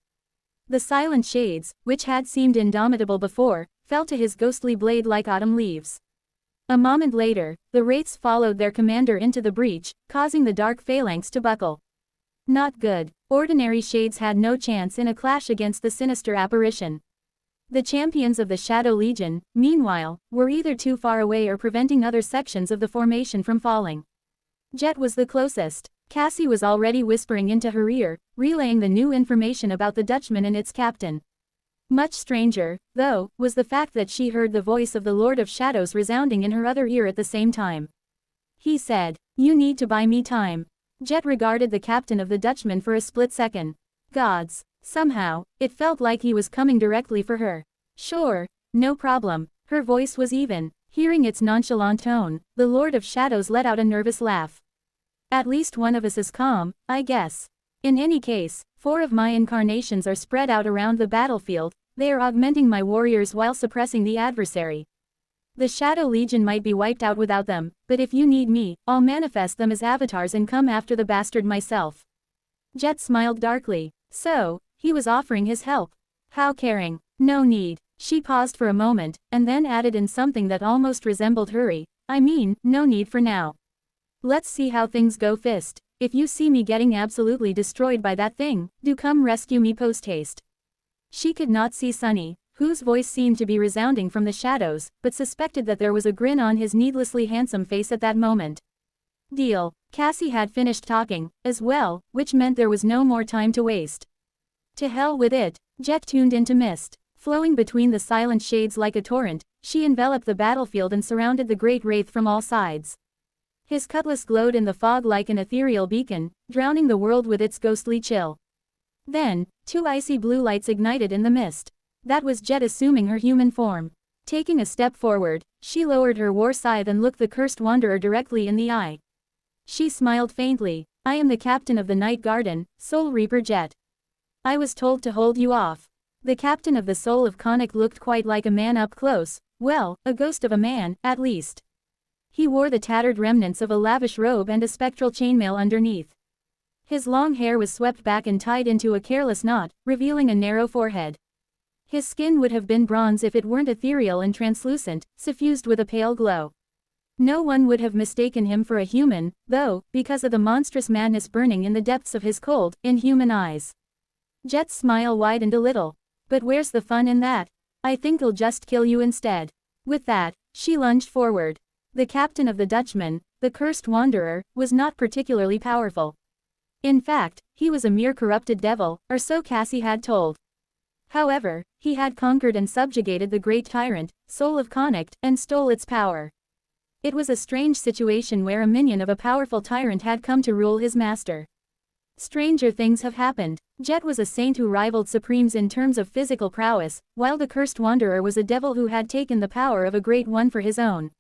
The silent shades, which had seemed indomitable before, fell to his ghostly blade like autumn leaves. A moment later, the wraiths followed their commander into the breach, causing the dark phalanx to buckle. Not good. Ordinary shades had no chance in a clash against the sinister apparition. The champions of the Shadow Legion, meanwhile, were either too far away or preventing other sections of the formation from falling. Jet was the closest. Cassie was already whispering into her ear, relaying the new information about the Dutchman and its captain. Much stranger, though, was the fact that she heard the voice of the Lord of Shadows resounding in her other ear at the same time. He said, "You need to buy me time." Jet regarded the captain of the Dutchman for a split second. Gods. Somehow, it felt like he was coming directly for her. Sure, no problem. Her voice was even. Hearing its nonchalant tone, the Lord of Shadows let out a nervous laugh. At least one of us is calm, I guess. In any case, 4 of my incarnations are spread out around the battlefield. They are augmenting my warriors while suppressing the adversary. The Shadow Legion might be wiped out without them, but if you need me, I'll manifest them as avatars and come after the bastard myself. Jet smiled darkly. So, he was offering his help. How caring. No need. She paused for a moment, and then added in something that almost resembled hurry. I mean, no need for now. Let's see how things go fist. If you see me getting absolutely destroyed by that thing, do come rescue me post-haste. She could not see Sunny, whose voice seemed to be resounding from the shadows, but suspected that there was a grin on his needlessly handsome face at that moment. Deal. Cassie had finished talking, as well, which meant there was no more time to waste. To hell with it. Jet tuned into mist. Flowing between the silent shades like a torrent, she enveloped the battlefield and surrounded the great wraith from all sides. His cutlass glowed in the fog like an ethereal beacon, drowning the world with its ghostly chill. Then, 2 icy blue lights ignited in the mist. That was Jet assuming her human form. Taking a step forward, she lowered her war scythe and looked the cursed wanderer directly in the eye. She smiled faintly. I am the captain of the Night Garden, Soul Reaper Jet. I was told to hold you off. The captain of the soul of Connacht looked quite like a man up close, well, a ghost of a man, at least. He wore the tattered remnants of a lavish robe and a spectral chainmail underneath. His long hair was swept back and tied into a careless knot, revealing a narrow forehead. His skin would have been bronze if it weren't ethereal and translucent, suffused with a pale glow. No one would have mistaken him for a human, though, because of the monstrous madness burning in the depths of his cold, inhuman eyes. Jet's smile widened a little. But where's the fun in that? I think I'll just kill you instead. With that, she lunged forward. The captain of the Dutchman, the cursed wanderer, was not particularly powerful. In fact, he was a mere corrupted devil, or so Cassie had told. However, he had conquered and subjugated the great tyrant, Soul of Connacht, and stole its power. It was a strange situation where a minion of a powerful tyrant had come to rule his master. Stranger things have happened. Jet was a saint who rivaled Supremes in terms of physical prowess, while the Cursed Wanderer was a devil who had taken the power of a great one for his own.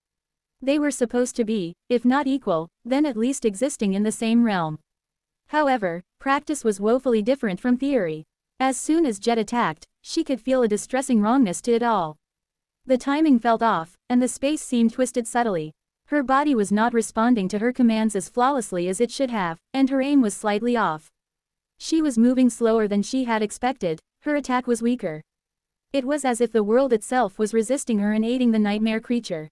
They were supposed to be, if not equal, then at least existing in the same realm. However, practice was woefully different from theory. As soon as Jet attacked, she could feel a distressing wrongness to it all. The timing felt off, and the space seemed twisted subtly. Her body was not responding to her commands as flawlessly as it should have, and her aim was slightly off. She was moving slower than she had expected, her attack was weaker. It was as if the world itself was resisting her and aiding the nightmare creature.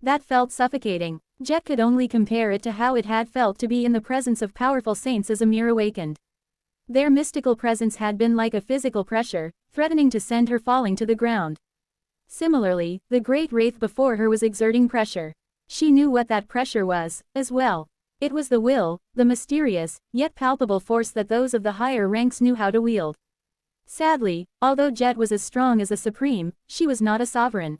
That felt suffocating. Jet could only compare it to how it had felt to be in the presence of powerful saints as Amir awakened. Their mystical presence had been like a physical pressure, threatening to send her falling to the ground. Similarly, the great wraith before her was exerting pressure. She knew what that pressure was, as well. It was the will, the mysterious, yet palpable force that those of the higher ranks knew how to wield. Sadly, although Jet was as strong as a supreme, she was not a sovereign.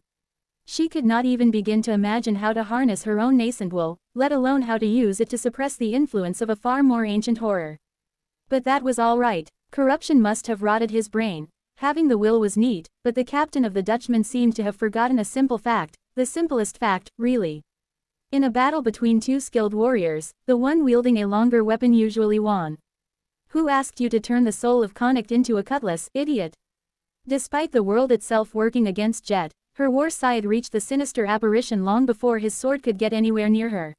She could not even begin to imagine how to harness her own nascent will, let alone how to use it to suppress the influence of a far more ancient horror. But that was all right. Corruption must have rotted his brain. Having the will was neat, but the captain of the Dutchman seemed to have forgotten a simple fact, the simplest fact, really. In a battle between two skilled warriors, the one wielding a longer weapon usually won. Who asked you to turn the soul of Connacht into a cutlass, idiot? Despite the world itself working against Jet, her war scythe reached the sinister apparition long before his sword could get anywhere near her.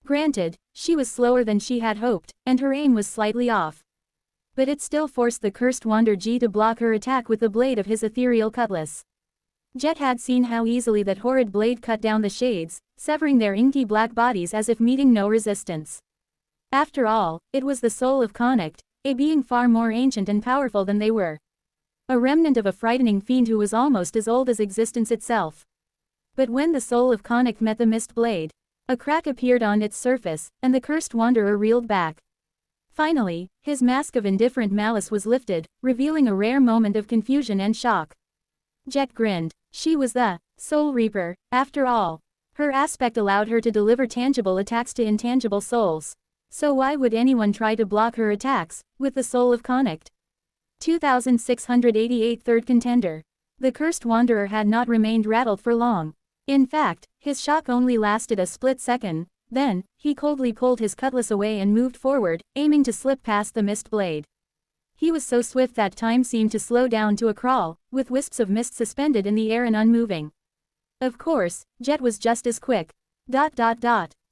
Granted, she was slower than she had hoped, and her aim was slightly off. But it still forced the Cursed Wanderer to block her attack with the blade of his ethereal cutlass. Jet had seen how easily that horrid blade cut down the shades, severing their inky black bodies as if meeting no resistance. After all, it was the soul of Connacht, a being far more ancient and powerful than they were. A remnant of a frightening fiend who was almost as old as existence itself. But when the soul of Connacht met the mist blade, a crack appeared on its surface, and the Cursed Wanderer reeled back. Finally, his mask of indifferent malice was lifted, revealing a rare moment of confusion and shock. Jet grinned. She was the Soul Reaper, after all. Her aspect allowed her to deliver tangible attacks to intangible souls. So why would anyone try to block her attacks, with the soul of Connacht? 2688 Third Contender. The Cursed Wanderer had not remained rattled for long. In fact, his shock only lasted a split second, then, he coldly pulled his cutlass away and moved forward, aiming to slip past the mist blade. He was so swift that time seemed to slow down to a crawl, with wisps of mist suspended in the air and unmoving. Of course, Jet was just as quick.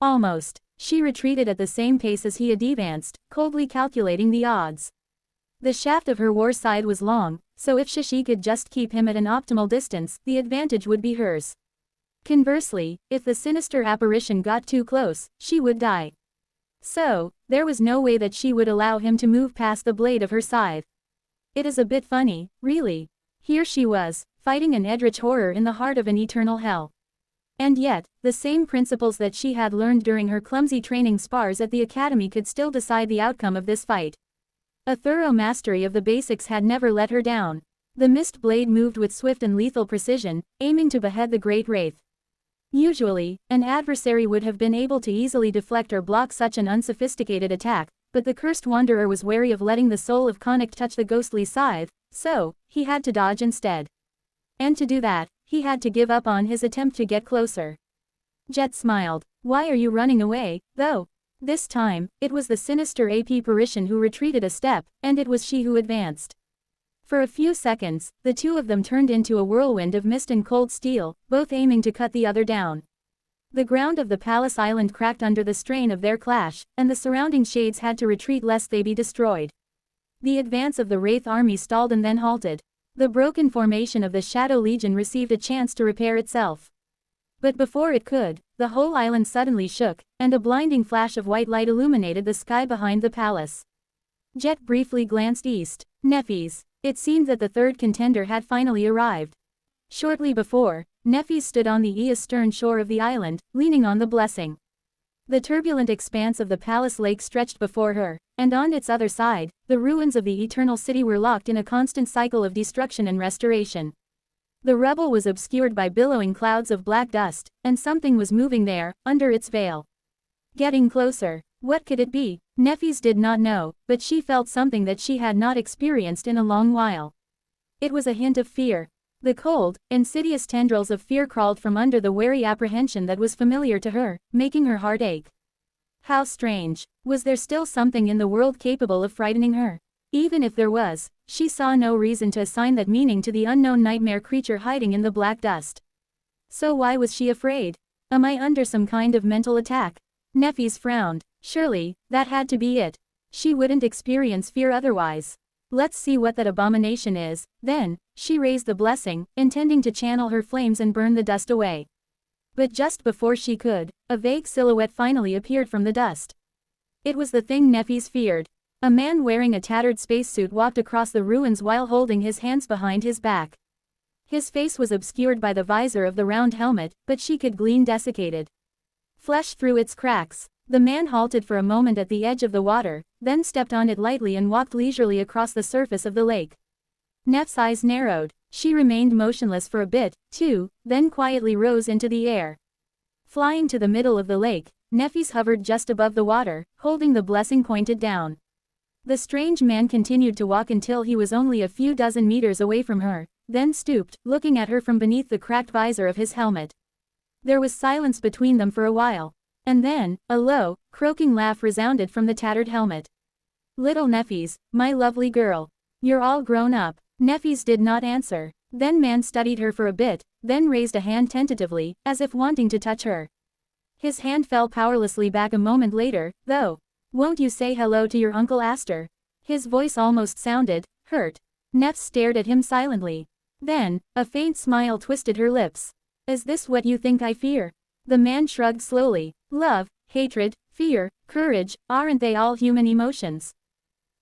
Almost. She retreated at the same pace as he advanced, coldly calculating the odds. The shaft of her war scythe was long, so if she could just keep him at an optimal distance, the advantage would be hers. Conversely, if the sinister apparition got too close, she would die. So, there was no way that she would allow him to move past the blade of her scythe. It is a bit funny, really. Here she was, fighting an eldritch horror in the heart of an eternal hell. And yet, the same principles that she had learned during her clumsy training spars at the academy could still decide the outcome of this fight. A thorough mastery of the basics had never let her down. The mist blade moved with swift and lethal precision, aiming to behead the great wraith. Usually, an adversary would have been able to easily deflect or block such an unsophisticated attack, but the Cursed Wanderer was wary of letting the soul of Connacht touch the ghostly scythe, so, he had to dodge instead. And to do that, he had to give up on his attempt to get closer. Jet smiled. Why are you running away, though? This time, it was the sinister apparition who retreated a step, and it was she who advanced. For a few seconds, the two of them turned into a whirlwind of mist and cold steel, both aiming to cut the other down. The ground of the palace island cracked under the strain of their clash, and the surrounding shades had to retreat lest they be destroyed. The advance of the Wraith army stalled and then halted. The broken formation of the Shadow Legion received a chance to repair itself. But before it could, the whole island suddenly shook, and a blinding flash of white light illuminated the sky behind the palace. Jet briefly glanced east. Nephis. It seemed that the third contender had finally arrived. Shortly before, Nephis stood on the eastern shore of the island, leaning on the blessing. The turbulent expanse of the palace lake stretched before her, and on its other side, the ruins of the Eternal City were locked in a constant cycle of destruction and restoration. The rubble was obscured by billowing clouds of black dust, and something was moving there, under its veil. Getting closer. What could it be? Nefis did not know, but she felt something that she had not experienced in a long while. It was a hint of fear. The cold, insidious tendrils of fear crawled from under the wary apprehension that was familiar to her, making her heart ache. How strange. Was there still something in the world capable of frightening her? Even if there was, she saw no reason to assign that meaning to the unknown nightmare creature hiding in the black dust. So why was she afraid? Am I under some kind of mental attack? Nefis frowned. Surely, that had to be it. She wouldn't experience fear otherwise. Let's see what that abomination is. Then, she raised the blessing, intending to channel her flames and burn the dust away. But just before she could, a vague silhouette finally appeared from the dust. It was the thing Nefis feared. A man wearing a tattered spacesuit walked across the ruins while holding his hands behind his back. His face was obscured by the visor of the round helmet, but she could glean desiccated flesh through its cracks. The man halted for a moment at the edge of the water, then stepped on it lightly and walked leisurely across the surface of the lake. Neff's eyes narrowed. She remained motionless for a bit, too, then quietly rose into the air. Flying to the middle of the lake, Nefis hovered just above the water, holding the blessing pointed down. The strange man continued to walk until he was only a few dozen meters away from her, then stooped, looking at her from beneath the cracked visor of his helmet. There was silence between them for a while. And then, a low, croaking laugh resounded from the tattered helmet. "Little Nefis, my lovely girl. You're all grown up." Nefis did not answer. Then man studied her for a bit, then raised a hand tentatively, as if wanting to touch her. His hand fell powerlessly back a moment later, though. "Won't you say hello to your Uncle Aster?" His voice almost sounded hurt. Nef stared at him silently. Then, a faint smile twisted her lips. "Is this what you think I fear?" The man shrugged slowly. "Love, hatred, fear, courage, aren't they all human emotions?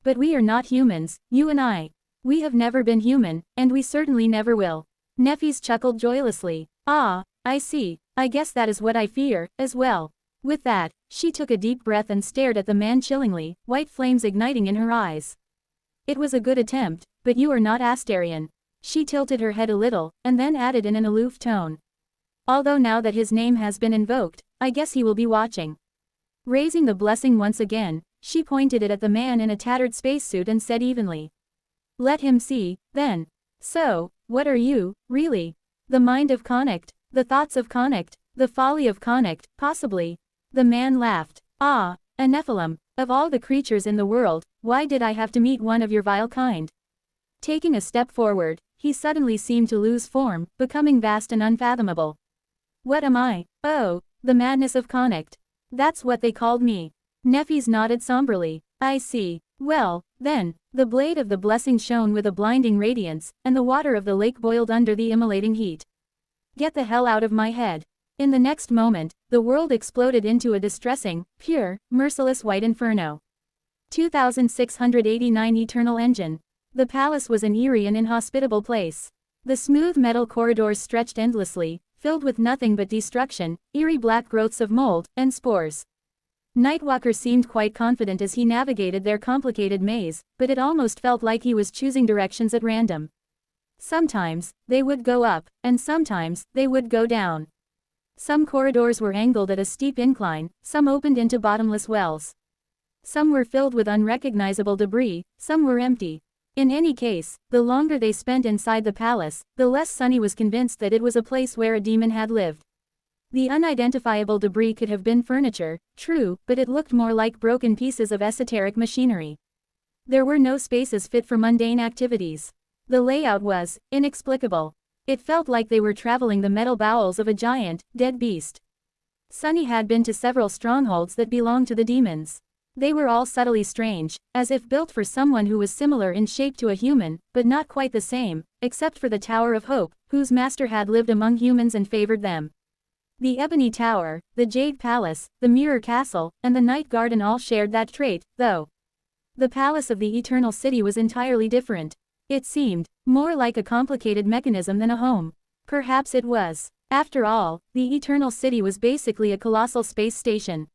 But we are not humans, you and I. We have never been human, and we certainly never will." Nefis chuckled joyously. "Ah, I see. I guess that is what I fear, as well." With that, she took a deep breath and stared at the man chillingly, white flames igniting in her eyes. "It was a good attempt, but you are not Asterian." She tilted her head a little, and then added in an aloof tone. "Although now that his name has been invoked, I guess he will be watching." Raising the blessing once again, she pointed it at the man in a tattered spacesuit and said evenly. "Let him see, then. So, what are you, really? The mind of Connacht, the thoughts of Connacht, the folly of Connacht, possibly." The man laughed. "Ah, a Nephilim, of all the creatures in the world, why did I have to meet one of your vile kind?" Taking a step forward, he suddenly seemed to lose form, becoming vast and unfathomable. "What am I? Oh, the madness of Connacht. That's what they called me." Nefis nodded somberly. "I see. Well, then." The blade of the blessing shone with a blinding radiance, and the water of the lake boiled under the immolating heat. "Get the hell out of my head." In the next moment, the world exploded into a distressing, pure, merciless white inferno. 2689 Eternal Engine. The palace was an eerie and inhospitable place. The smooth metal corridors stretched endlessly, filled with nothing but destruction, eerie black growths of mold and spores. Nightwalker seemed quite confident as he navigated their complicated maze, but it almost felt like he was choosing directions at random. Sometimes, they would go up, and sometimes, they would go down. Some corridors were angled at a steep incline, some opened into bottomless wells. Some were filled with unrecognizable debris, some were empty. In any case, the longer they spent inside the palace, the less Sunny was convinced that it was a place where a demon had lived. The unidentifiable debris could have been furniture, true, but it looked more like broken pieces of esoteric machinery. There were no spaces fit for mundane activities. The layout was inexplicable. It felt like they were traveling the metal bowels of a giant, dead beast. Sunny had been to several strongholds that belonged to the demons. They were all subtly strange, as if built for someone who was similar in shape to a human, but not quite the same, except for the Tower of Hope, whose master had lived among humans and favored them. The Ebony Tower, the Jade Palace, the Mirror Castle, and the Night Garden all shared that trait, though. The Palace of the Eternal City was entirely different. It seemed more like a complicated mechanism than a home. Perhaps it was. After all, the Eternal City was basically a colossal space station.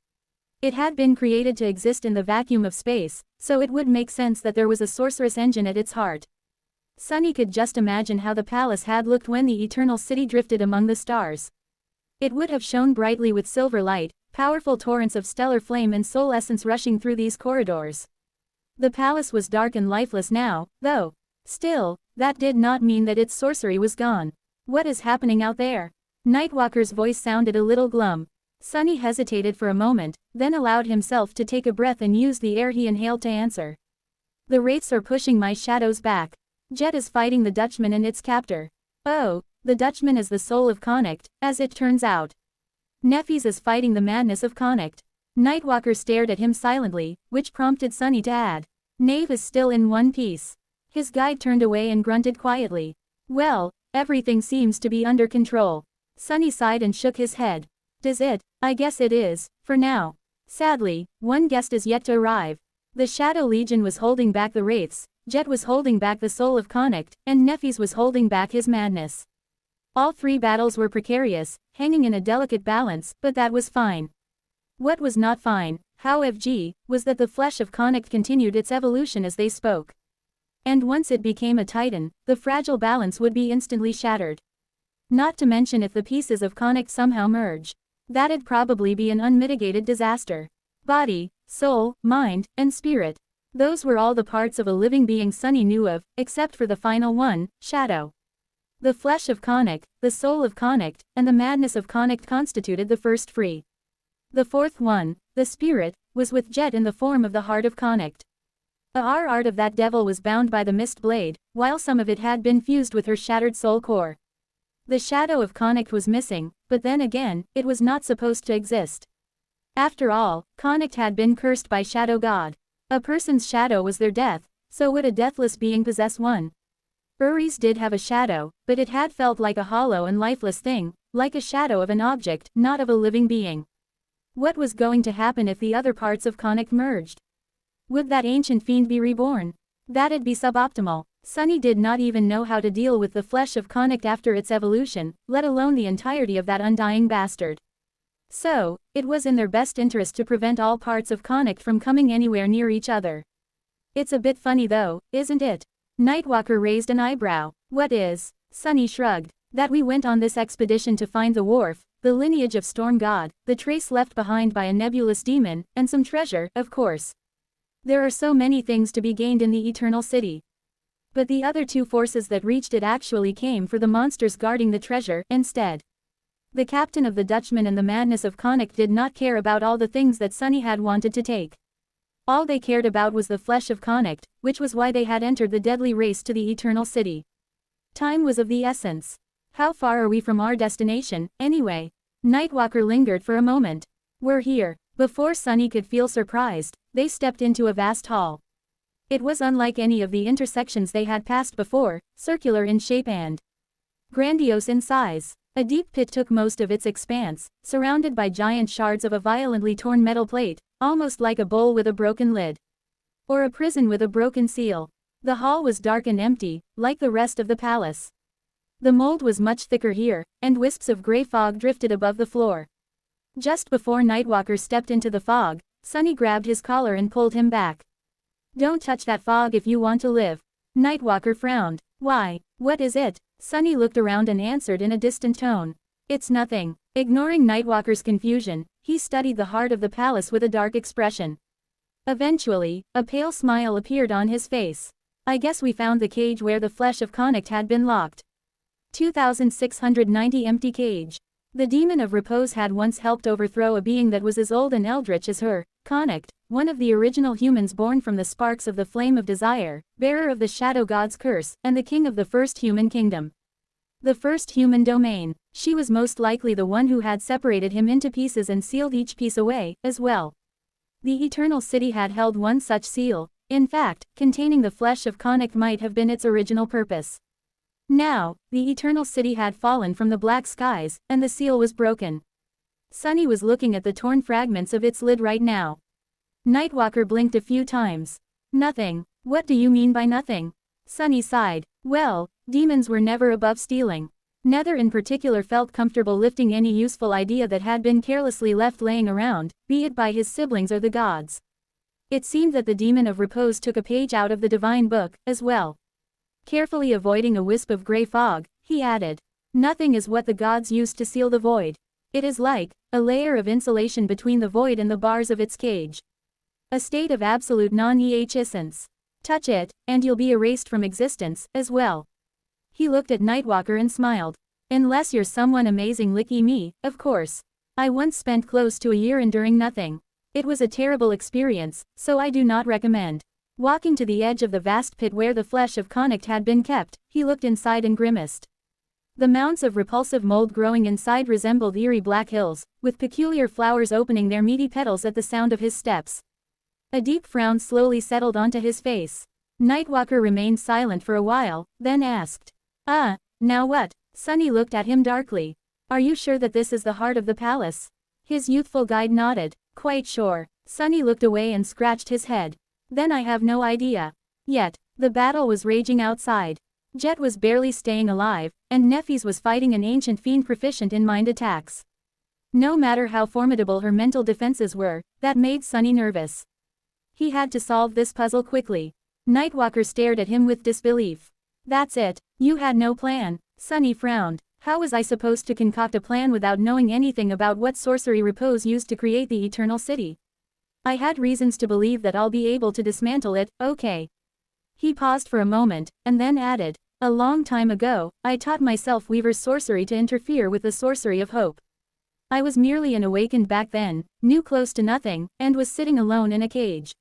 It had been created to exist in the vacuum of space, so it would make sense that there was a sorcerous engine at its heart. Sunny could just imagine how the palace had looked when the Eternal City drifted among the stars. It would have shone brightly with silver light, powerful torrents of stellar flame and soul essence rushing through these corridors. The palace was dark and lifeless now, though. Still, that did not mean that its sorcery was gone. What is happening out there? Nightwalker's voice sounded a little glum. Sunny hesitated for a moment, then allowed himself to take a breath and use the air he inhaled to answer. The wraiths are pushing my shadows back. Jet is fighting the Dutchman and its captor. Oh, the Dutchman is the soul of Connacht, as it turns out. Nefes is fighting the madness of Connacht. Nightwalker stared at him silently, which prompted Sunny to add. Knave is still in one piece. His guide turned away and grunted quietly. Well, everything seems to be under control. Sunny sighed and shook his head. Does it? I guess it is, for now. Sadly, one guest is yet to arrive. The Shadow Legion was holding back the wraiths, Jet was holding back the soul of Connacht, and Nefes was holding back his madness. All three battles were precarious, hanging in a delicate balance, but that was fine. What was not fine, however, was that the flesh of Connacht continued its evolution as they spoke. And once it became a titan, the fragile balance would be instantly shattered. Not to mention if the pieces of Connacht somehow merge. That'd probably be an unmitigated disaster. Body, soul, mind, and spirit. Those were all the parts of a living being Sunny knew of, except for the final one, Shadow. The flesh of Connacht, the soul of Connacht, and the madness of Connacht constituted the first three. The fourth one, the spirit, was with Jet in the form of the heart of Connacht. The art of that devil was bound by the mist blade, while some of it had been fused with her shattered soul core. The shadow of Connacht was missing, but then again, it was not supposed to exist. After all, Connacht had been cursed by Shadow God. A person's shadow was their death, so would a deathless being possess one? Uri's did have a shadow, but it had felt like a hollow and lifeless thing, like a shadow of an object, not of a living being. What was going to happen if the other parts of Connacht merged? Would that ancient fiend be reborn? That'd be suboptimal. Sunny did not even know how to deal with the flesh of Connacht after its evolution, let alone the entirety of that undying bastard. So, it was in their best interest to prevent all parts of Connacht from coming anywhere near each other. It's a bit funny though, isn't it? Nightwalker raised an eyebrow. What is? Sunny shrugged. That we went on this expedition to find the wharf, the lineage of Storm God, the trace left behind by a nebulous demon, and some treasure, of course. There are so many things to be gained in the Eternal City. But the other two forces that reached it actually came for the monsters guarding the treasure, instead. The captain of the Dutchman and the madness of Connacht did not care about all the things that Sunny had wanted to take. All they cared about was the flesh of Connacht, which was why they had entered the deadly race to the Eternal City. Time was of the essence. How far are we from our destination, anyway? Nightwalker lingered for a moment. We're here. Before Sunny could feel surprised, they stepped into a vast hall. It was unlike any of the intersections they had passed before, circular in shape and grandiose in size. A deep pit took most of its expanse, surrounded by giant shards of a violently torn metal plate, almost like a bowl with a broken lid. Or a prison with a broken seal. The hall was dark and empty, like the rest of the palace. The mold was much thicker here, and wisps of gray fog drifted above the floor. Just before Nightwalker stepped into the fog, Sunny grabbed his collar and pulled him back. Don't touch that fog if you want to live. Nightwalker frowned. Why? What is it? Sunny looked around and answered in a distant tone. It's nothing. Ignoring Nightwalker's confusion, he studied the heart of the palace with a dark expression. Eventually, a pale smile appeared on his face. I guess we found the cage where the flesh of Connacht had been locked. 2690 empty cage. The demon of repose had once helped overthrow a being that was as old and eldritch as her, Connacht, one of the original humans born from the sparks of the flame of desire, bearer of the Shadow God's curse, and the king of the first human kingdom. The first human domain. She was most likely the one who had separated him into pieces and sealed each piece away, as well. The Eternal City had held one such seal. In fact, containing the flesh of Connacht might have been its original purpose. Now, the Eternal City had fallen from the black skies, and the seal was broken. Sunny was looking at the torn fragments of its lid right now. Nightwalker blinked a few times. Nothing. What do you mean by nothing? Sunny sighed. Well, demons were never above stealing. Neither in particular felt comfortable lifting any useful idea that had been carelessly left laying around, be it by his siblings or the gods. It seemed that the demon of repose took a page out of the divine book, as well. Carefully avoiding a wisp of gray fog, he added, nothing is what the gods used to seal the void. It is like a layer of insulation between the void and the bars of its cage. A state of absolute non-essence. Touch it, and you'll be erased from existence, as well. He looked at Nightwalker and smiled. Unless you're someone amazing like me, of course. I once spent close to a year enduring nothing. It was a terrible experience, so I do not recommend. Walking to the edge of the vast pit where the flesh of Connacht had been kept, he looked inside and grimaced. The mounds of repulsive mold growing inside resembled eerie black hills, with peculiar flowers opening their meaty petals at the sound of his steps. A deep frown slowly settled onto his face. Nightwalker remained silent for a while, then asked. Now what? Sunny looked at him darkly. Are you sure that this is the heart of the palace? His youthful guide nodded. Quite sure. Sunny looked away and scratched his head. Then I have no idea. Yet, the battle was raging outside. Jet was barely staying alive, and Nefis was fighting an ancient fiend proficient in mind attacks. No matter how formidable her mental defenses were, that made Sunny nervous. He had to solve this puzzle quickly. Nightwalker stared at him with disbelief. That's it, you had no plan. Sunny frowned. How was I supposed to concoct a plan without knowing anything about what sorcery Repose used to create the Eternal City? I had reasons to believe that I'll be able to dismantle it, okay. He paused for a moment, and then added, a long time ago, I taught myself Weaver's sorcery to interfere with the sorcery of hope. I was merely an awakened back then, knew close to nothing, and was sitting alone in a cage.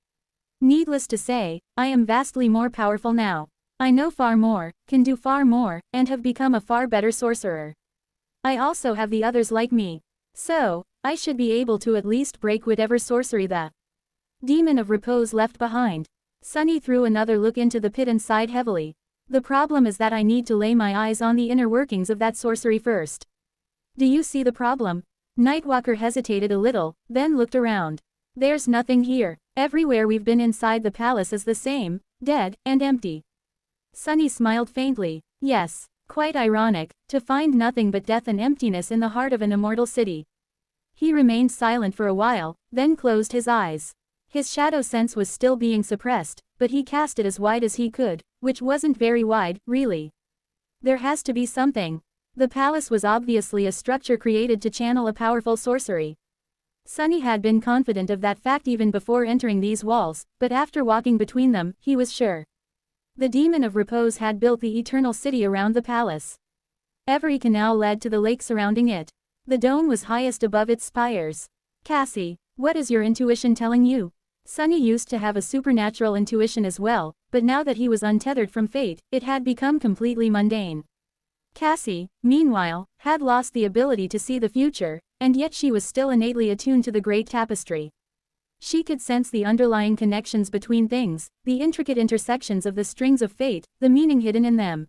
Needless to say, I am vastly more powerful now. I know far more, can do far more, and have become a far better sorcerer. I also have the others like me. So, I should be able to at least break whatever sorcery the Demon of Repose left behind. Sunny threw another look into the pit and sighed heavily. The problem is that I need to lay my eyes on the inner workings of that sorcery first. Do you see the problem? Nightwalker hesitated a little, then looked around. There's nothing here. Everywhere we've been inside the palace is the same, dead, and empty. Sunny smiled faintly. Yes, quite ironic, to find nothing but death and emptiness in the heart of an immortal city. He remained silent for a while, then closed his eyes. His shadow sense was still being suppressed, but he cast it as wide as he could, which wasn't very wide, really. There has to be something. The palace was obviously a structure created to channel a powerful sorcery. Sunny had been confident of that fact even before entering these walls, but after walking between them, he was sure. The Demon of Repose had built the Eternal City around the palace. Every canal led to the lake surrounding it. The dome was highest above its spires. Cassie, what is your intuition telling you? Sunny used to have a supernatural intuition as well, but now that he was untethered from fate, it had become completely mundane. Cassie, meanwhile, had lost the ability to see the future, and yet she was still innately attuned to the great tapestry. She could sense the underlying connections between things, the intricate intersections of the strings of fate, the meaning hidden in them.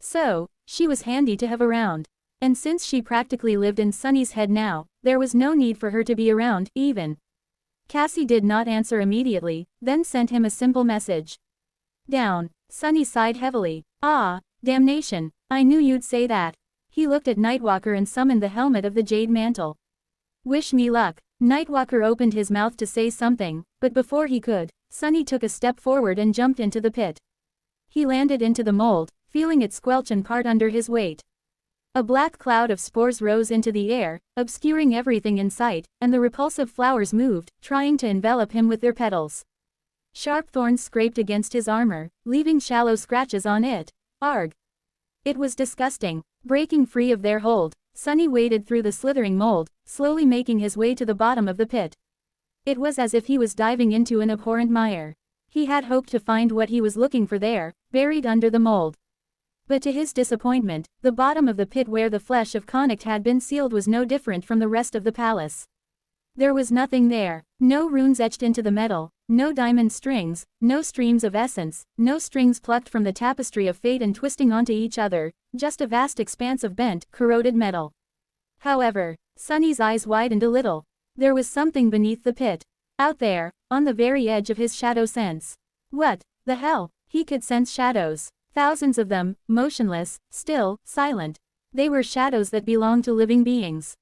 So, she was handy to have around. And since she practically lived in Sunny's head now, there was no need for her to be around, even. Cassie did not answer immediately, then sent him a simple message. Down. Sunny sighed heavily. Ah, damnation, I knew you'd say that. He looked at Nightwalker and summoned the helmet of the Jade Mantle. Wish me luck. Nightwalker opened his mouth to say something, but before he could, Sunny took a step forward and jumped into the pit. He landed into the mold, feeling it squelch and part under his weight. A black cloud of spores rose into the air, obscuring everything in sight, and the repulsive flowers moved, trying to envelop him with their petals. Sharp thorns scraped against his armor, leaving shallow scratches on it. Arg! It was disgusting. Breaking free of their hold, Sunny waded through the slithering mold, slowly making his way to the bottom of the pit. It was as if he was diving into an abhorrent mire. He had hoped to find what he was looking for there, buried under the mold. But to his disappointment, the bottom of the pit where the flesh of Connacht had been sealed was no different from the rest of the palace. There was nothing there, no runes etched into the metal, no diamond strings, no streams of essence, no strings plucked from the tapestry of fate and twisting onto each other, just a vast expanse of bent, corroded metal. However, Sunny's eyes widened a little. There was something beneath the pit. Out there, on the very edge of his shadow sense. What the hell? He could sense shadows. Thousands of them, motionless, still, silent. They were shadows that belonged to living beings.